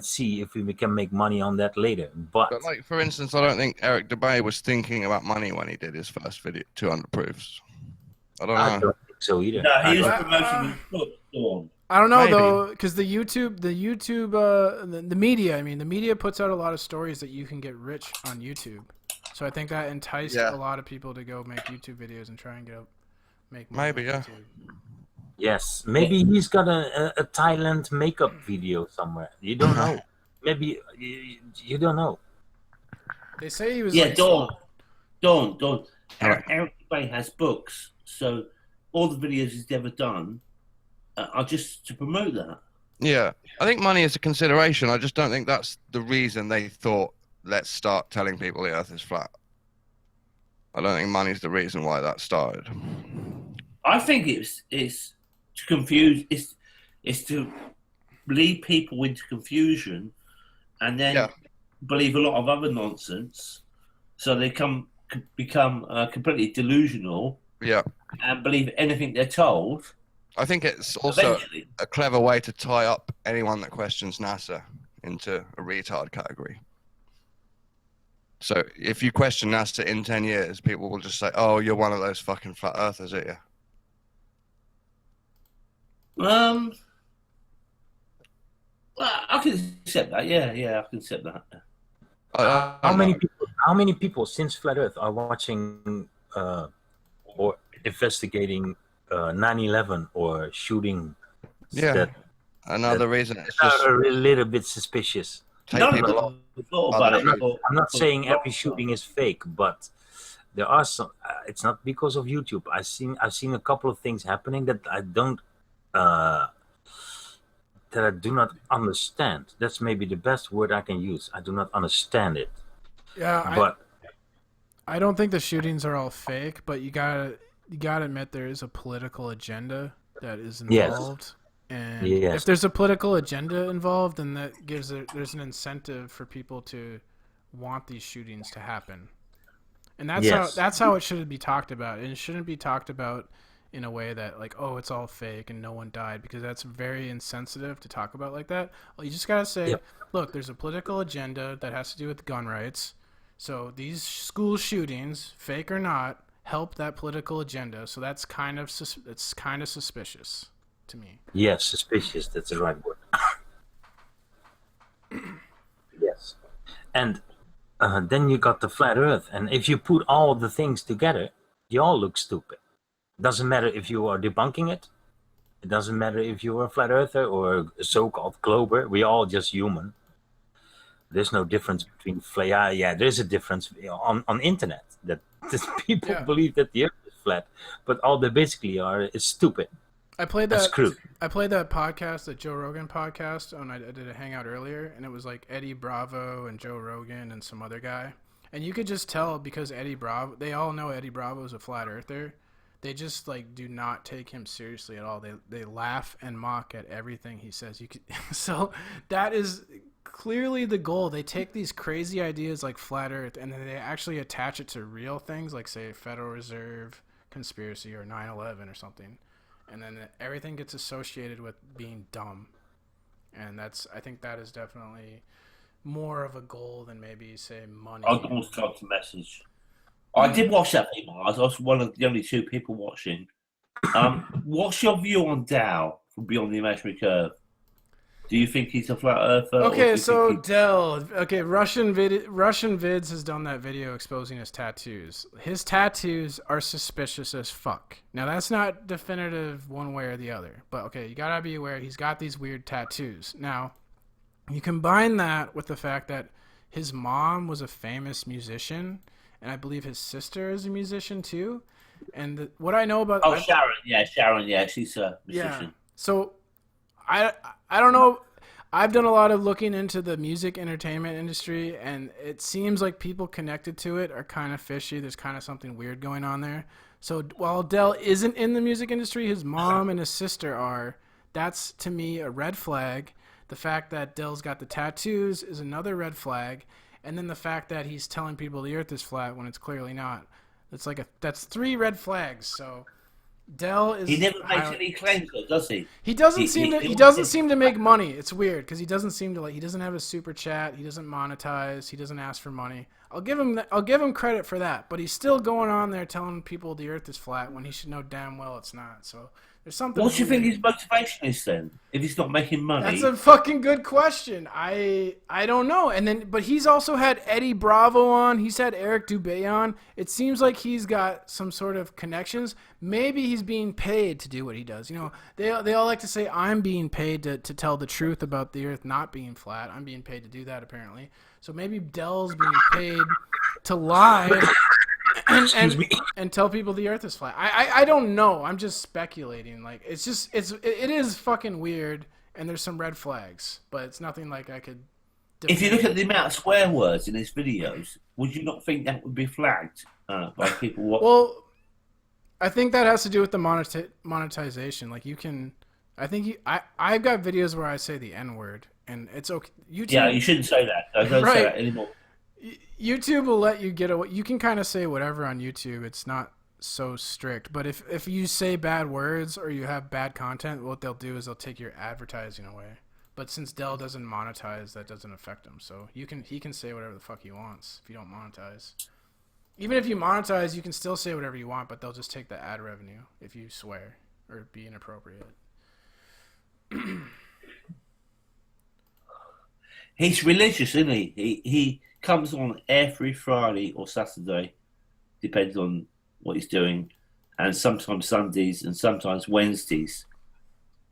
see if we can make money on that later. But like, for instance, I don't think Eric DeBay was thinking about money when he did his first video, 200 Proofs. I don't know. I don't think so either. No, he was promoting his book. I don't know though, because the media. I mean, the media puts out a lot of stories that you can get rich on YouTube. So I think that enticed a lot of people to go make YouTube videos and try and make money. Maybe, yeah. YouTube. Yes, maybe he's got a Thailand makeup video somewhere. You don't know. Maybe you don't know. They say he was. Yeah, Dawn. Eric Bay has books, so all the videos he's ever done are just to promote that. Yeah, I think money is a consideration. I just don't think that's the reason they thought, let's start telling people the Earth is flat. I don't think money's the reason why that started. I think it's to confuse. It's to lead people into confusion, and then believe a lot of other nonsense, so they become completely delusional. Yeah, and believe anything they're told. I think it's also a clever way to tie up anyone that questions NASA into a retard category. So if you question NASA in 10 years, people will just say, oh, you're one of those fucking flat earthers, aren't you? Well, I can accept that. Yeah, I can accept that. How many people since Flat Earth are watching or investigating 9/11 or shooting? Yeah, another reason. It's just a little bit suspicious. I'm not saying every shooting is fake, but there are some. It's not because of YouTube. I've seen a couple of things happening that I don't. That I do not understand. That's maybe the best word I can use. I do not understand it. Yeah, but I don't think the shootings are all fake, but you gotta admit there is a political agenda that is involved. And if there's a political agenda involved, then that there's an incentive for people to want these shootings to happen. And that's how it should be talked about. And it shouldn't be talked about in a way that like, oh, it's all fake and no one died, because that's very insensitive to talk about like that. Well, you just gotta say, look, there's a political agenda that has to do with gun rights, So these school shootings, fake or not, help that political agenda. So that's kind of suspicious to me. Yes, suspicious. That's the right word. Yes, and then you got the flat Earth, and if you put all the things together, they all look stupid. Doesn't matter if you are debunking it. It doesn't matter if you're a flat earther or a so-called glober. We're all just human. There's no difference between yeah, there's a difference on internet that people believe that the earth is flat, but all they basically are is stupid. I played that podcast, the Joe Rogan podcast, and I did a hangout earlier, and it was like Eddie Bravo and Joe Rogan and some other guy. And you could just tell because Eddie Bravo, they all know Eddie Bravo is a flat earther. They just like do not take him seriously at all. They laugh and mock at everything he says. So that is clearly the goal. They take these crazy ideas like flat earth and then they actually attach it to real things like say Federal Reserve conspiracy or 9/11 or something. And then everything gets associated with being dumb. And I think that is definitely more of a goal than maybe say money. I almost got the message. I did watch that video. I was one of the only two people watching. What's your view on Dow from Beyond the Imaginary Curve? Do you think he's a flat earther? Okay, so Dell. Okay, Russian Vids has done that video exposing his tattoos. His tattoos are suspicious as fuck. Now that's not definitive one way or the other, but okay, you gotta be aware he's got these weird tattoos. Now, you combine that with the fact that his mom was a famous musician. And I believe his sister is a musician too. And what I know about Sharon, she's a musician. Yeah. So I don't know. I've done a lot of looking into the music entertainment industry, and it seems like people connected to it are kind of fishy. There's kind of something weird going on there. So while Dell isn't in the music industry, his mom and his sister are. That's to me a red flag. The fact that Dell's got the tattoos is another red flag. And then the fact that he's telling people the earth is flat when it's clearly not. That's 3 red flags. So Dell is. He never makes any claims, though, does he? He doesn't seem to make money. It's weird because he doesn't seem to he doesn't have a super chat. He doesn't monetize. He doesn't ask for money. I'll give him credit for that. But he's still going on there telling people the earth is flat when he should know damn well it's not. So there's something. What do you think his motivation is then? If he's not making money, that's a fucking good question. I don't know. But he's also had Eddie Bravo on. He's had Eric Dubé on. It seems like he's got some sort of connections. Maybe he's being paid to do what he does. You know, they all like to say I'm being paid to tell the truth about the earth not being flat. I'm being paid to do that apparently. So maybe Dell's being paid to lie. And tell people the earth is flat. I don't know. I'm just speculating. Like it is fucking weird and there's some red flags, but it's nothing like I could If you look at the amount of swear words in his videos, would you not think that would be flagged by people watching? Well, I think that has to do with the monetization. Like you can I've got videos where I say the N-word and it's okay. Yeah, you shouldn't say that. I don't say that anymore. YouTube will let you get away. You can kind of say whatever on YouTube. It's not so strict. But if you say bad words or you have bad content, what they'll do is they'll take your advertising away. But since Dell doesn't monetize, that doesn't affect him. So he can say whatever the fuck he wants if you don't monetize. Even if you monetize, you can still say whatever you want, but they'll just take the ad revenue if you swear or be inappropriate. He's religious, isn't he? He comes on every Friday or Saturday, depends on what he's doing, and sometimes Sundays and sometimes Wednesdays,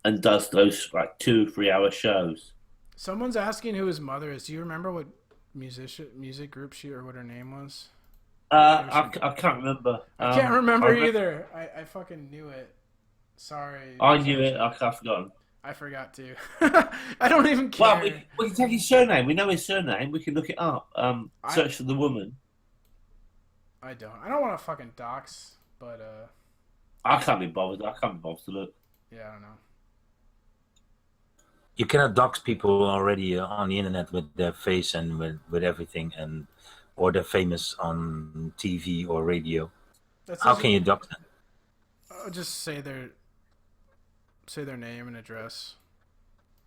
and does those like 2-3 hour shows. Someone's asking who his mother is. Do you remember what music group she or what her name was? I can't remember. I can't remember either. I fucking knew it. Sorry. I knew it. I've forgotten. I forgot to. I don't even care. Well, we can take his surname. We know his surname. We can look it up. Search for the woman. I don't want to fucking dox, but I can't be bothered. I can't be bothered to look. Yeah, I don't know. You cannot dox people already on the internet with their face and with everything, or they're famous on TV or radio. How can you dox them? Just say their name and address.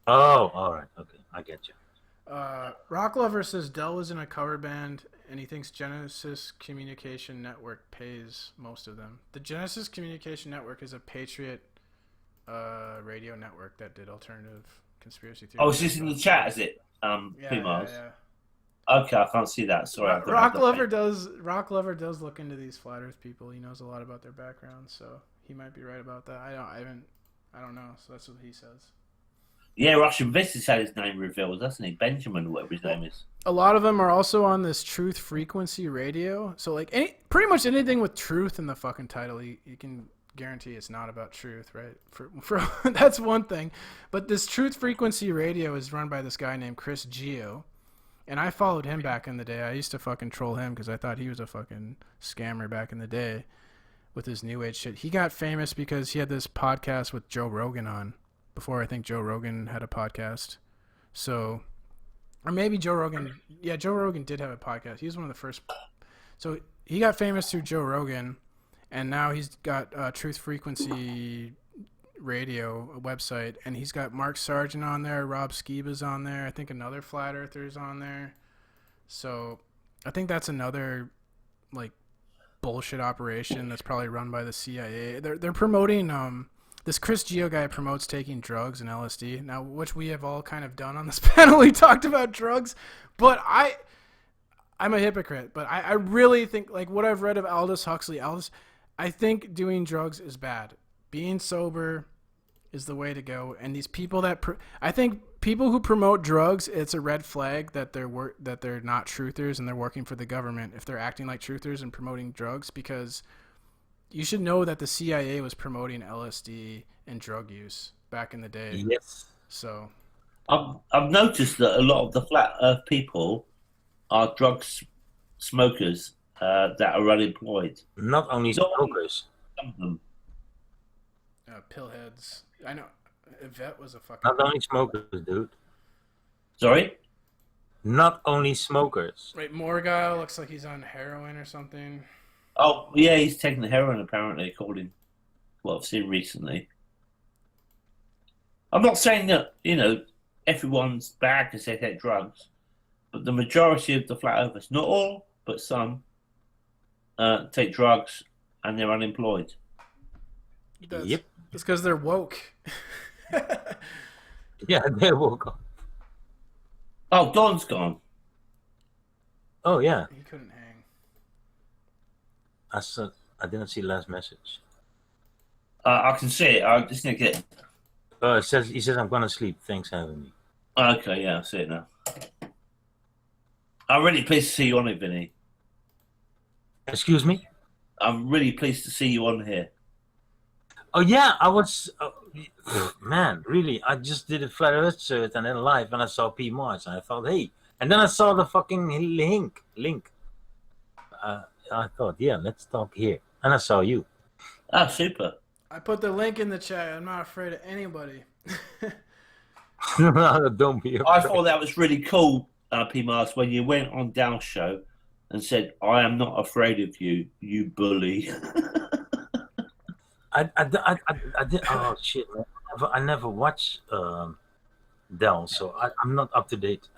Oh, all right. Okay, I get you. Rock Lover says Dell was in a cover band, and he thinks Genesis Communication Network pays most of them. The Genesis Communication Network is a Patriot radio network that did alternative conspiracy theories. Oh, it's just in the chat, is it? Yeah. Okay, I can't see that. Sorry. Rock Lover does look into these flat Earth people. He knows a lot about their background, so he might be right about that. I don't know. So that's what he says. Yeah, Russian Vista's had his name revealed, hasn't he? Benjamin, whatever his name is. A lot of them are also on this Truth Frequency Radio. So, like, pretty much anything with truth in the fucking title, you can guarantee it's not about truth, right? For that's one thing. But this Truth Frequency Radio is run by this guy named Chris Geo. And I followed him back in the day. I used to fucking troll him because I thought he was a fucking scammer back in the day with his new age shit. He got famous because he had this podcast with Joe Rogan on. Before I think Joe Rogan had a podcast. So, or maybe Joe Rogan. Yeah, Joe Rogan did have a podcast. He was one of the first. So he got famous through Joe Rogan, and now he's got Truth Frequency Radio, a website, and he's got Mark Sargent on there, Rob Skiba's on there. I think another Flat Earther's on there. So I think that's another like bullshit operation that's probably run by the CIA. They're promoting this Chris Geo guy promotes taking drugs and LSD, now which we have all kind of done on this panel. He talked about drugs, but I'm a hypocrite. But I really think, like what I've read of Aldous Huxley, I think doing drugs is bad. Being sober is the way to go. And these people I think people who promote drugs, it's a red flag that they're not truthers and they're working for the government if they're acting like truthers and promoting drugs, because you should know that the CIA was promoting LSD and drug use back in the day. Yes. So, I've noticed that a lot of the flat Earth people are drug smokers that are unemployed. Not only smokers. Some of them. Pillheads. I know. Yvette was a fucking. Not only smokers, dude. Sorry. Not only smokers. Wait, Morgile looks like he's on heroin or something. Oh, yeah, he's taking the heroin, apparently, according to what I've seen recently. I'm not saying that, everyone's bad because they take drugs, but the majority of the flat earthers, not all, but some, take drugs and they're unemployed. Yep. It's because they're woke. Yeah, they're woke. Oh, Don's gone. Oh, yeah. He couldn't hang. I didn't see the last message. I can see it. I just need to get. He says I'm gonna sleep. Thanks for having me. Okay, yeah, I see it now. I'm really pleased to see you on it, Vinny. Excuse me? I'm really pleased to see you on here. Oh yeah, I was. Man, really, I just did a Flat Earth search and then live, and I saw P Mars, and I thought, hey, and then I saw the fucking link. I thought, yeah, let's talk here. And I saw you. Ah, super. I put the link in the chat. I'm not afraid of anybody. Don't be afraid. I thought that was really cool, P. Mars, when you went on Dow's show and said, I am not afraid of you, you bully. I did. Oh, shit, man. I never watched Del, so I'm not up to date.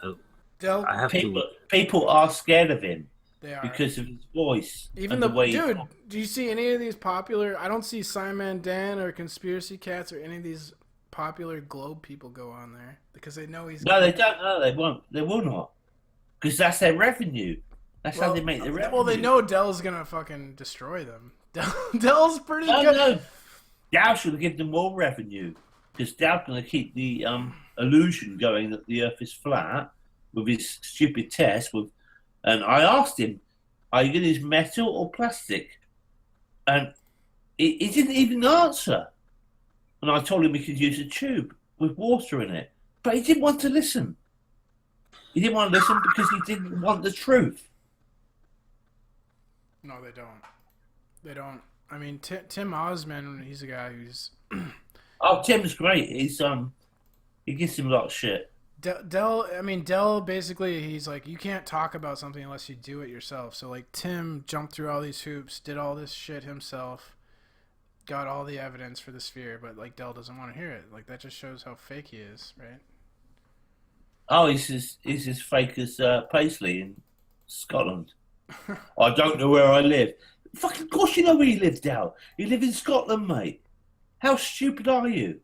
Del, I have people are scared of him. They are. Because of his voice. Even the way dude, do you see any of these popular? I don't see Simon Dan or Conspiracy Cats or any of these popular Globe people go on there because they know he's. No, they don't. No, they won't. They will not. Because that's their revenue. That's how they make their revenue. Well, they know Dell's gonna fucking destroy them. Dell's pretty good. No. Dow should give them more revenue because Dow's gonna keep the illusion going that the Earth is flat with his stupid test with. And I asked him, are you going to use metal or plastic? And he didn't even answer. And I told him we could use a tube with water in it. But he didn't want to listen. He didn't want to listen because he didn't want the truth. No, they don't. They don't. I mean, Tim Osman, he's a guy who's... Oh, Tim's great. He gives him a lot of shit. Dell basically, he's like, you can't talk about something unless you do it yourself. So like Tim jumped through all these hoops, did all this shit himself, got all the evidence for the sphere, but like Dell doesn't want to hear it. Like that just shows how fake he is, right? Oh, he's as fake as Paisley in Scotland. I don't know where I live. Fucking, of course you know where you live, Dal. You live in Scotland, mate. How stupid are you?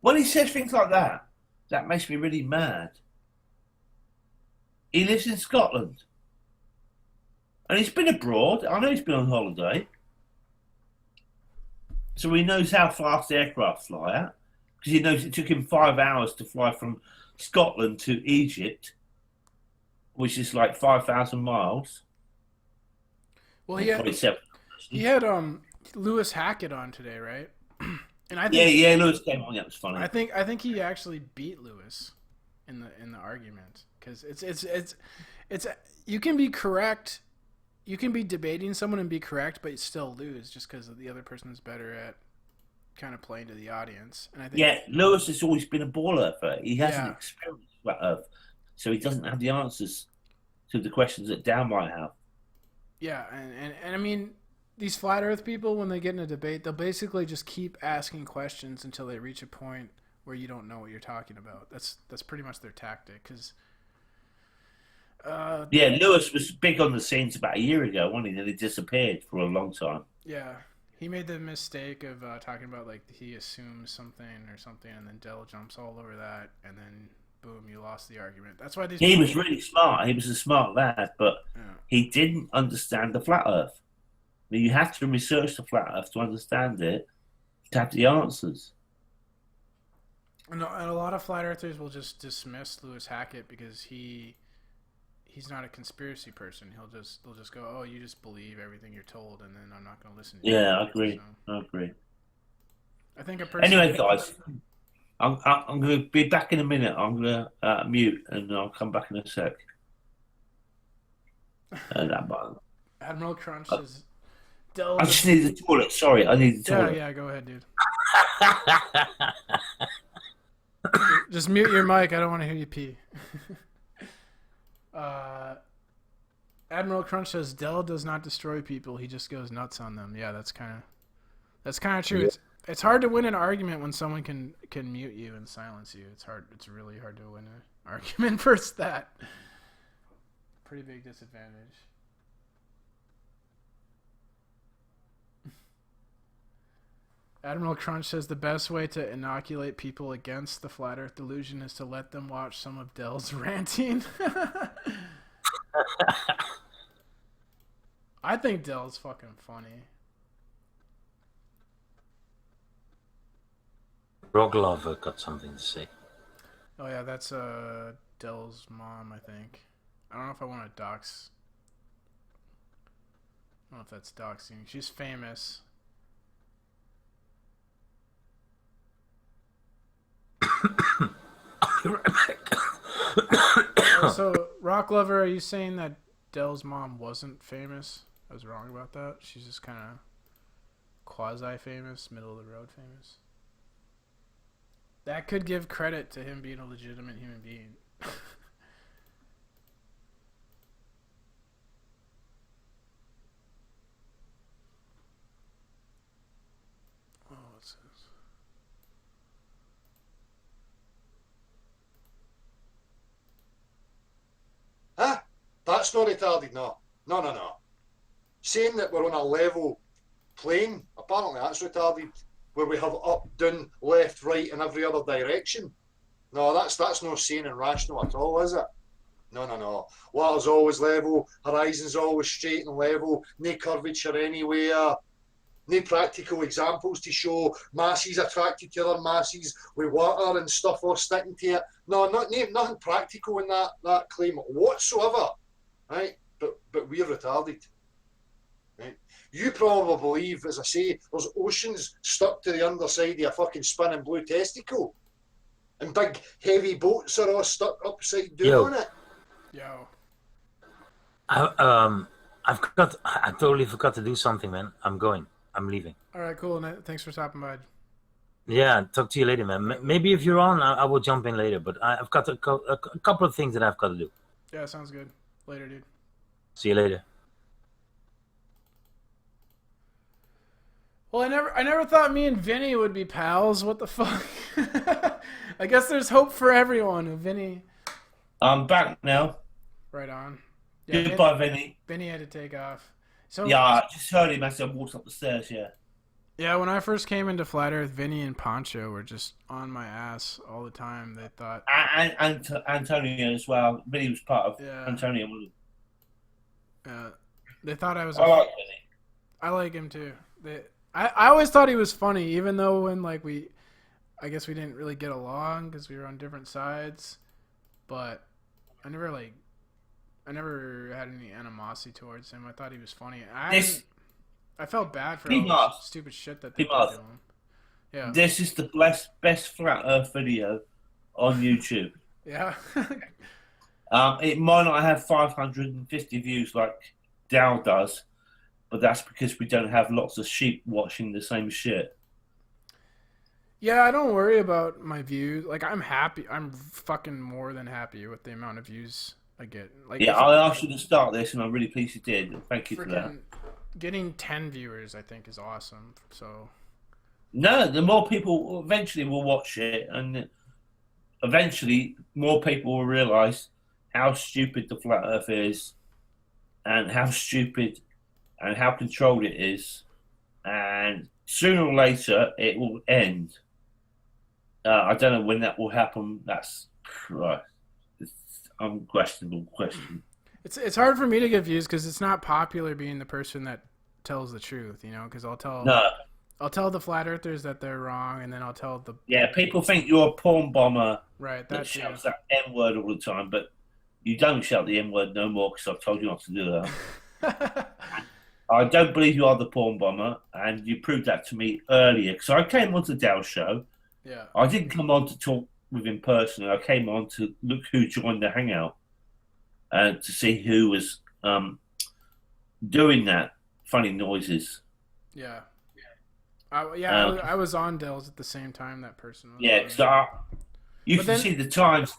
When he says things like that, that makes me really mad. He lives in Scotland. And he's been abroad. I know he's been on holiday. So he knows how fast the aircraft fly at. Because he knows it took him 5 hours to fly from Scotland to Egypt, which is like 5,000 miles. Well, he had Lewis Hackett on today, right? And I think Lewis came on. That was funny. I think he actually beat Lewis in the argument, because it's you can be correct, you can be debating someone and be correct, but still lose just because the other person is better at kind of playing to the audience. And I think Lewis has always been a baller, but he hasn't experienced flat Earth, so he doesn't have the answers to the questions that Dan might have. Yeah, and I mean, these flat Earth people, when they get in a debate, they'll basically just keep asking questions until they reach a point where you don't know what you're talking about. That's pretty much their tactic. Because Lewis was big on the scenes about a year ago, wasn't he? Then he disappeared for a long time. Yeah, he made the mistake of talking about like he assumes something or something, and then Dell jumps all over that, and then boom, you lost the argument. That's why he was really smart. He was a smart lad, but he didn't understand the flat Earth. I mean, you have to research the flat Earth to understand it, to have the answers. And a lot of flat earthers will just dismiss Lewis Hackett because he's not a conspiracy person. They'll just go, oh, you just believe everything you're told, and then I'm not going to listen to you. Yeah, I agree. So, I agree. I think a person. Anyway, guys, I'm going to be back in a minute. I'm going to mute, and I'll come back in a sec. That button. Admiral Crunch says, I just need the toilet. Sorry, I need the toilet. Yeah, go ahead, dude. Just mute your mic. I don't want to hear you pee. Admiral Crunch says Dell does not destroy people. He just goes nuts on them. Yeah, that's kind of true. Yeah. It's hard to win an argument when someone can mute you and silence you. It's hard. It's really hard to win an argument versus that. Pretty big disadvantage. Admiral Crunch says the best way to inoculate people against the flat Earth delusion is to let them watch some of Dell's ranting. I think Dell's fucking funny. Roglover got something to say. Oh yeah, that's Dell's mom, I think. I don't know if I want to dox. I don't know if that's doxing. She's famous. So, Rock Lover, are you saying that Dell's mom wasn't famous? I was wrong about that. She's just kind of quasi-famous, middle-of-the-road famous. That could give credit to him being a legitimate human being. Oh, what's this? Huh? That's not retarded, no. No. Saying that we're on a level plane, apparently that's retarded, where we have up, down, left, right, and every other direction. No, that's no sane and rational at all, is it? No. Water's always level, horizon's always straight and level, no curvature anywhere, no practical examples to show masses attracted to other masses with water and stuff all sticking to it. No, nothing practical in that claim whatsoever, right? But we're retarded. Right? You probably believe, as I say, there's oceans stuck to the underside of a fucking spinning blue testicle, and big heavy boats are all stuck upside down on it. Yo. I totally forgot to do something, man. I'm leaving. All right, cool. Thanks for stopping by. Yeah, talk to you later, man. Maybe if you're on, I will jump in later. But I've got a couple of things that I've got to do. Yeah, sounds good. Later, dude. See you later. Well, I never thought me and Vinny would be pals. What the fuck? I guess there's hope for everyone. Vinny. I'm back now. Right on. Yeah, Goodbye, Vinny. Vinny had to take off. So yeah, I just heard him as I walked up the stairs. Yeah. Yeah, when I first came into Flat Earth, Vinny and Poncho were just on my ass all the time. They thought, and Antonio as well. Vinny was part of Antonio. They thought I was. I like Vinny. I like him too. I always thought he was funny, even though when I guess we didn't really get along because we were on different sides. But I never had any animosity towards him. I thought he was funny. I felt bad for all the stupid shit that they did to him. Yeah. This is the best Flat Earth video on YouTube. Yeah. It might not have 550 views like Dow does, but that's because we don't have lots of sheep watching the same shit. Yeah, I don't worry about my views. Like, I'm happy. I'm fucking more than happy with the amount of views I get. Like, yeah, I asked you to start this, and I'm really pleased you did. Thank you for that. Getting 10 viewers, I think, is awesome. So, no, the more people eventually will watch it, and eventually more people will realize how stupid the Flat Earth is, and how stupid and how controlled it is, and sooner or later it will end. I don't know when that will happen. That's right. It's an unquestionable question. It's hard for me to get views because it's not popular being the person that tells the truth, because I'll tell the Flat Earthers that they're wrong, and then I'll tell the people think you're a porn bomber, right? That shouts that N word all the time, but you don't shout the N word no more because I've told you not to do that. I don't believe you are the porn bomber, and you proved that to me earlier because I came onto Dell's show. Yeah, I didn't come on to talk with him personally. I came on to look who joined the hangout. To see who was doing that funny noises. Yeah. I was on Dell's at the same time that person was. Yeah, because you can see the times.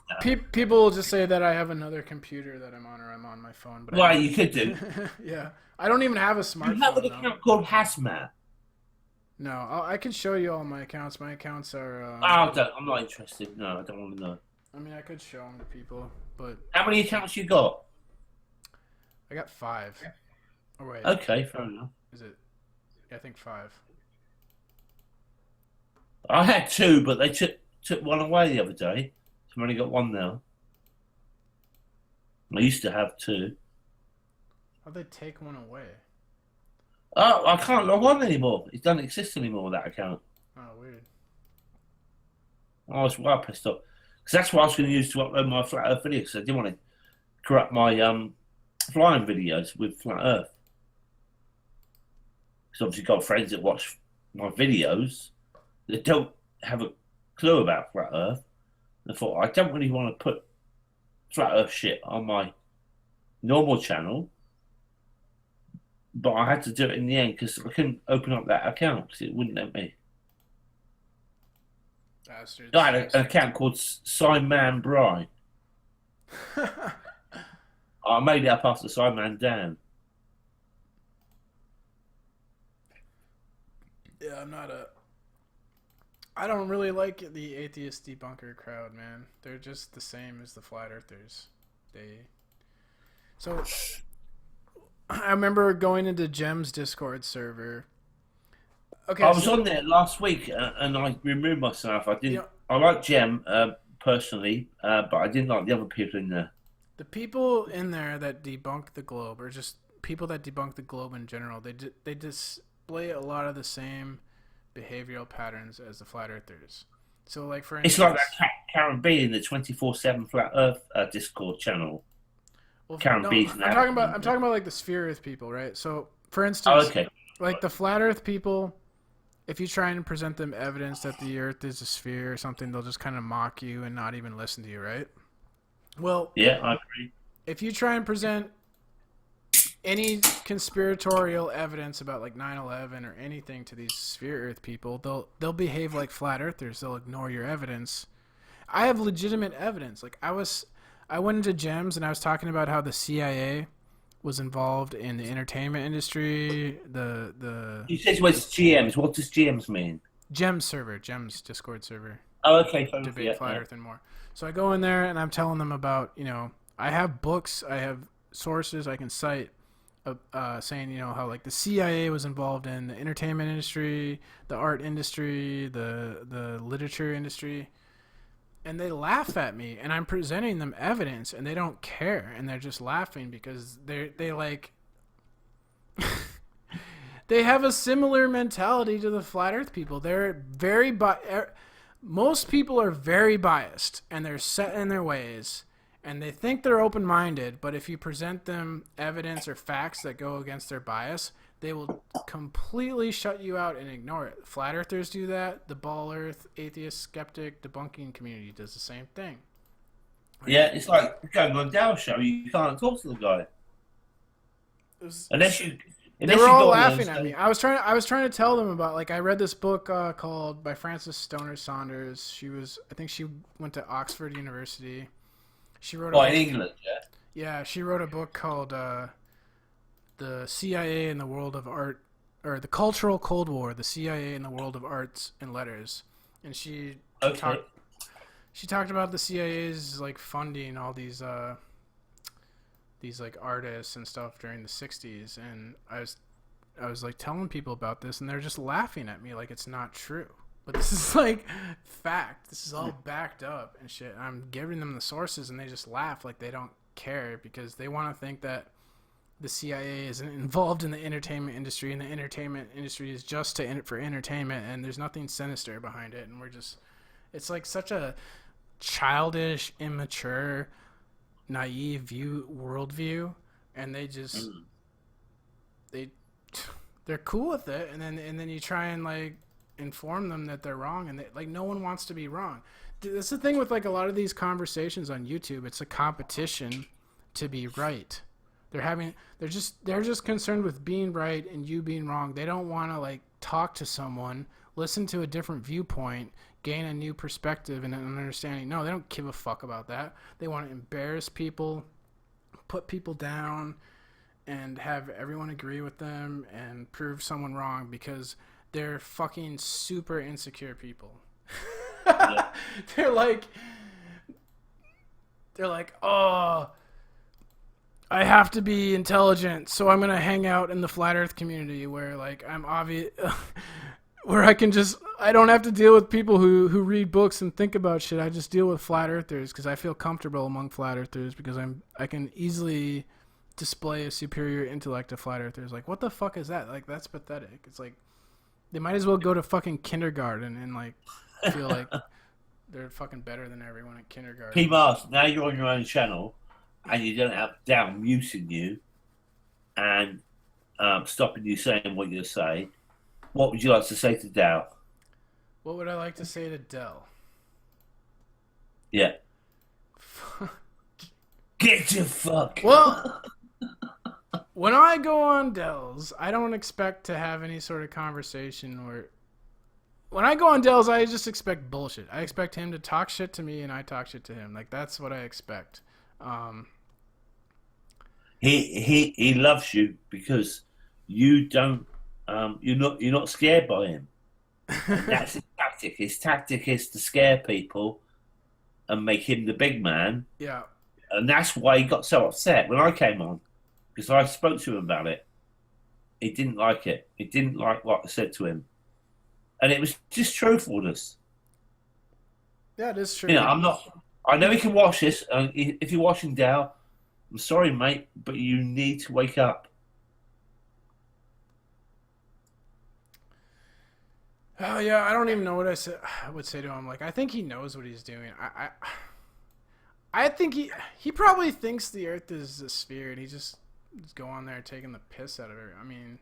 People will just say that I have another computer that I'm on, or I'm on my phone. But well, you could do. Yeah, I don't even have a smartphone. You have an account called Hazmat. No, I can show you all my accounts. My accounts are. I'm not interested. No, I don't want to know. I mean, I could show them to people, but how many accounts you got? I got 5. Oh wait. Okay, fair enough. Is it? Yeah, I think 5. I had 2, but they took one away the other day. So I've only got 1 now. I used to have 2. How'd they take one away? Oh, I can't log on anymore. It doesn't exist anymore, that account. Oh, weird. I was well pissed off. Because that's what I was going to use to upload my Flat Earth videos. Because I didn't want to corrupt my flying videos with Flat Earth. Because obviously got friends that watch my videos that don't have a clue about Flat Earth. And I thought, I don't really want to put Flat Earth shit on my normal channel. But I had to do it in the end because I couldn't open up that account because it wouldn't let me. Bastards. I had an account called Simon Bry. I made it up after Simon Dan. Yeah, I don't really like the atheist debunker crowd, man. They're just the same as the Flat Earthers. So I remember going into Jem's Discord server. Okay, I was on there last week and I removed myself. I didn't. I like Jem personally, but I didn't like the other people in there. The people in there that debunk the globe, or just people that debunk the globe in general, they display a lot of the same behavioral patterns as the Flat Earthers. So, like for instance, it's like that Karen B in the 24/7 Flat Earth Discord channel. Well, Karen B's. I'm talking about like the Sphere Earth people, right? So, for instance, like the Flat Earth people, if you try and present them evidence that the Earth is a sphere or something, they'll just kind of mock you and not even listen to you, right? Well, yeah, I agree. If you try and present any conspiratorial evidence about like 9/11 or anything to these Sphere Earth people, they'll behave like Flat Earthers. They'll ignore your evidence. I have legitimate evidence. Like I went into Gems and I was talking about how the CIA was involved in the entertainment industry. You said it was GMs. What does GMs mean? Gems server, Gems Discord server. debate flat Earth anymore. So I go in there and I'm telling them about, I have books, I have sources I can cite, saying, how like the CIA was involved in the entertainment industry, the art industry, the literature industry. And they laugh at me, and I'm presenting them evidence, and they don't care, and they're just laughing because they like they have a similar mentality to the flat Earth people. They're most people are very biased, and they're set in their ways, and they think they're open-minded. But if you present them evidence or facts that go against their bias, they will completely shut you out and ignore it. Flat Earthers do that. The Ball Earth, atheist, skeptic, debunking community does the same thing. Yeah, it's like going on Dow's show. You can't talk to the guy unless they were all laughing at me. I was trying to tell them about, like, I read this book called by Frances Stoner Saunders. I think she went to Oxford University. She wrote in England, yeah. Yeah, she wrote a book called The CIA in the World of Art, or The Cultural Cold War, the CIA in the World of Arts and Letters. And she talked about the CIA's like funding all these like artists and stuff during the 60s, and I was like telling people about this, and they're just laughing at me like it's not true. But this is like fact. This is all backed up and shit. I'm giving them the sources, and they just laugh like they don't care because they want to think that the CIA isn't involved in the entertainment industry, and the entertainment industry is just for entertainment, and there's nothing sinister behind it. And it's like such a childish, immature, naive worldview, and they're cool with it, and then you try and like inform them that they're wrong, and like no one wants to be wrong. That's the thing with like a lot of these conversations on YouTube. It's a competition to be right. They're just concerned with being right and you being wrong. They don't want to like talk to someone, listen to a different viewpoint, gain a new perspective and an understanding. No, they don't give a fuck about that. They want to embarrass people, put people down, and have everyone agree with them and prove someone wrong because they're fucking super insecure people. Yeah. They're like, oh, I have to be intelligent, so I'm gonna hang out in the flat Earth community where like I'm obvious, where I don't have to deal with people who read books and think about shit. I just deal with flat Earthers because I feel comfortable among flat Earthers because I can easily display a superior intellect to flat Earthers. Like, what the fuck is that? Like, that's pathetic. It's like they might as well go to fucking kindergarten and like feel like they're fucking better than everyone at kindergarten. P-Mars, now you're on your own channel and you don't have Dow muting you and stopping you saying what you say. What would you like to say to Dow? What would I like to say to Dell? Yeah. Get your fuck. Well, when I go on Dell's, I don't expect to have any sort of conversation where... When I go on Dell's, I just expect bullshit. I expect him to talk shit to me and I talk shit to him. Like, that's what I expect. He loves you because you don't... you're not scared by him. And that's his tactic. His tactic is to scare people and make him the big man. Yeah. And that's why he got so upset when I came on, because I spoke to him about it. He didn't like it. He didn't like what I said to him, and it was just truthfulness. Yeah, it is true. You know, I know he can watch this. If you're watching Dow, I'm sorry, mate, but you need to wake up. Oh yeah, I don't even know what I would say to him. Like, I think he knows what he's doing. I think he probably thinks the Earth is a sphere, and he just go on there taking the piss out of it. I mean,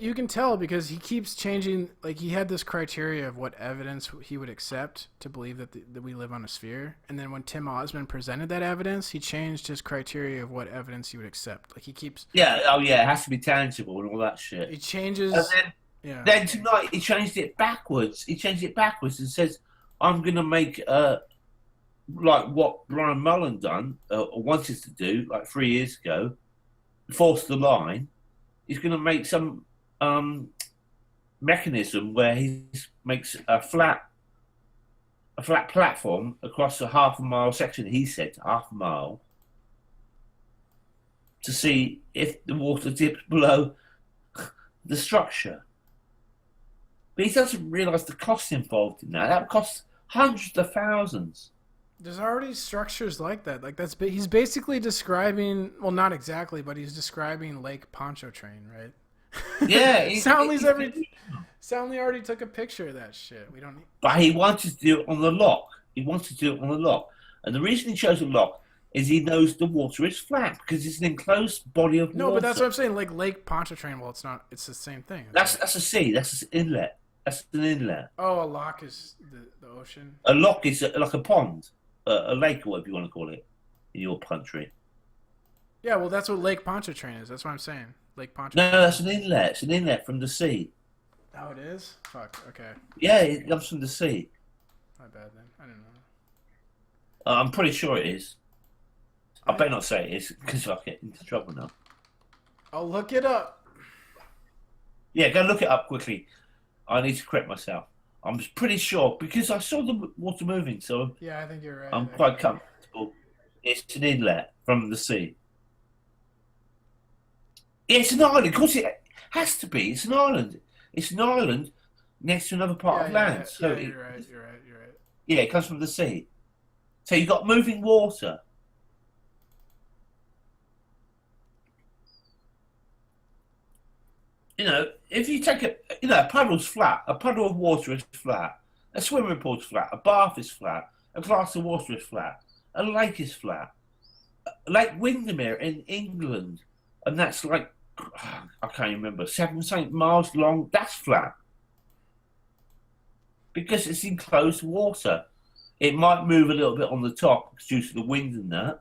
you can tell because he keeps changing. Like, he had this criteria of what evidence he would accept to believe that we live on a sphere, and then when Tim Osmond presented that evidence, he changed his criteria of what evidence he would accept. Like, he keeps it has to be tangible and all that shit. He changes. And then tonight he changed it backwards. He changed it backwards and says, "I'm gonna make like what Brian Mullen done or wanted to do like 3 years ago, force the line." He's going to make some mechanism where he makes a flat platform across a half a mile section. He said half a mile to see if the water dips below the structure. But he doesn't realise the cost involved in that. That costs hundreds of thousands. There's already structures like that. Like he's basically describing, well, not exactly, but he's describing Lake Pontchartrain, right? Yeah, Soundly already took a picture of that shit. We don't need. But he wanted to do it on the lock. And the reason he chose a lock is he knows the water is flat because it's an enclosed body of water. No, but that's what I'm saying. Like Lake Pontchartrain. Well, it's not. It's the same thing. That's a sea. That's an inlet. That's an inlet. Oh, a lock is the ocean. A lock is like a pond, a lake, or whatever you want to call it, in your country. Yeah, well, that's what Lake Pontchartrain is. That's what I'm saying. Lake Pontchartrain. No, that's an inlet. It's an inlet from the sea. Oh, it is? Fuck, okay. Yeah, it comes from the sea. My bad then. I don't know. I'm pretty sure it is. I better not say it is because I'll get into trouble now. I'll look it up. Yeah, go look it up quickly. I need to correct myself. I'm pretty sure because I saw the water moving, so yeah, I think you're right. I'm quite comfortable. It's an inlet from the sea. Yeah, it's an island. Of course, it has to be. It's an island. It's an island next to another part of land. So you're right. Yeah, it comes from the sea. So you've got moving water. You know, if you take a puddle's flat. A puddle of water is flat. A swimming pool's flat. A bath is flat. A glass of water is flat. A lake is flat. Lake Windermere in England, and that's like, I can't remember, 7 miles long. That's flat because it's enclosed water. It might move a little bit on the top due to the wind and that,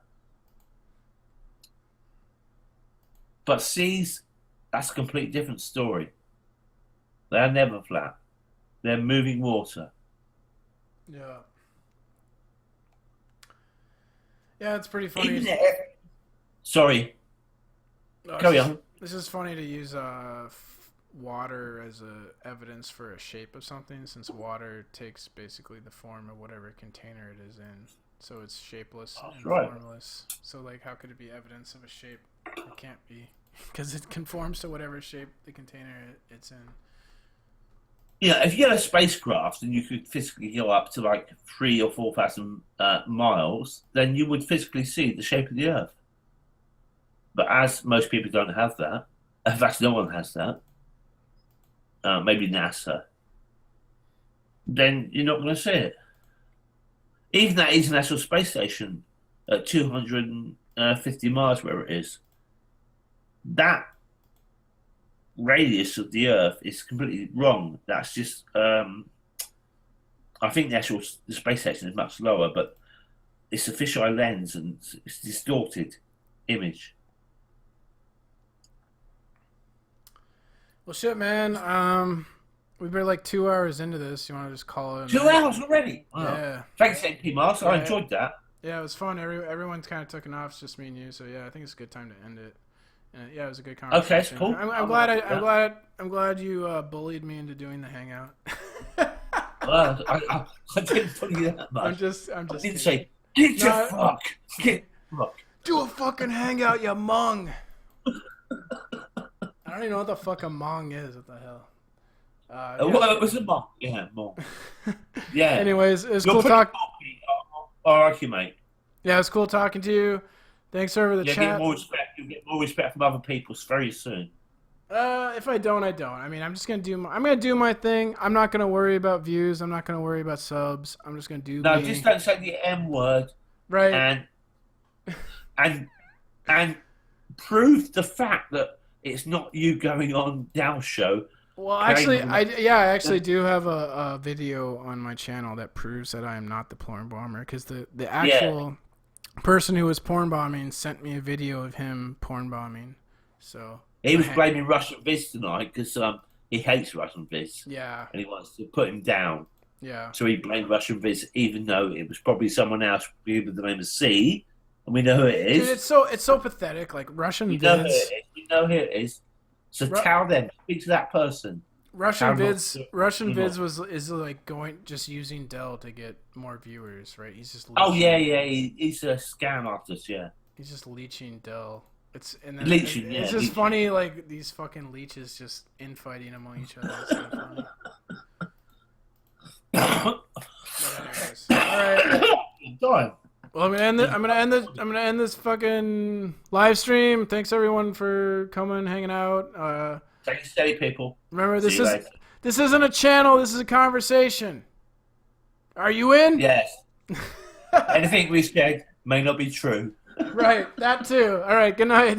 but seas, that's a completely different story. They're never flat. They're moving water. Yeah. Yeah, it's pretty funny. Sorry. Carry on. This is funny to use water as evidence for a shape of something, since water takes basically the form of whatever container it is in. So it's shapeless and formless. So, like, how could it be evidence of a shape? It can't be, because it conforms to whatever shape the container it's in. Yeah, if you had a spacecraft and you could physically go up to like 3,000 or 4,000 miles, then you would physically see the shape of the Earth. But as most people don't have that, in fact, no one has that, maybe NASA, then you're not going to see it. Even that International Space Station at 250 miles, where it is, that radius of the Earth is completely wrong. That's just, I think the space station is much lower, but it's a fisheye lens and it's a distorted image. Well, shit, man. We've been like 2 hours into this. You want to just call it? 2 hours already? Wow. Yeah. Thanks, NP Mars. I enjoyed that. Yeah, it was fun. Everyone's kind of taken off. It's just me and you. So yeah, I think it's a good time to end it. Yeah, it was a good conversation. Okay, it's cool. I'm glad you bullied me into doing the hangout. Well, I didn't bully you that much. I'm just. I didn't say get your fuck. Get fuck. Do a fucking hangout, you mong. I don't even know what the fuck a mong is. What the hell? Well, it was a mong. Yeah, mong. Yeah. Anyways, it was cool talking. All right, you mate. Yeah, it was cool talking to you. Thanks for the chat. You'll get more respect from other people very soon. If I don't, I don't. I mean, I'm just gonna do my thing. I'm not gonna worry about views. I'm not gonna worry about subs. I'm just gonna do. No, just don't say the M word. Right. And prove the fact that it's not you going on Dow's show. Well, actually, I actually do have a video on my channel that proves that I am not the porn bomber, because the actual person who was porn bombing sent me a video of him porn bombing. So he was blaming Russian Viz tonight because he hates Russian Viz. Yeah. And he wants to put him down. Yeah. So he blamed Russian Viz, even though it was probably someone else with the name of C, and we know who it is. Dude, it's so pathetic. Like Russian Viz. You know who it is. So tell them, speak to that person. Russian vids is like just using Dell to get more viewers, right? He's just he's a scam artist, yeah. He's just leeching Dell. It's just funny, like these fucking leeches just infighting among each other. It's so funny. But anyways, all right. Done. Well, I'm gonna end this fucking live stream. Thanks everyone for coming, hanging out. Take it steady, people. Remember, this isn't a channel. This is a conversation. Are you in? Yes. Anything we said may not be true. Right, that too. All right, good night.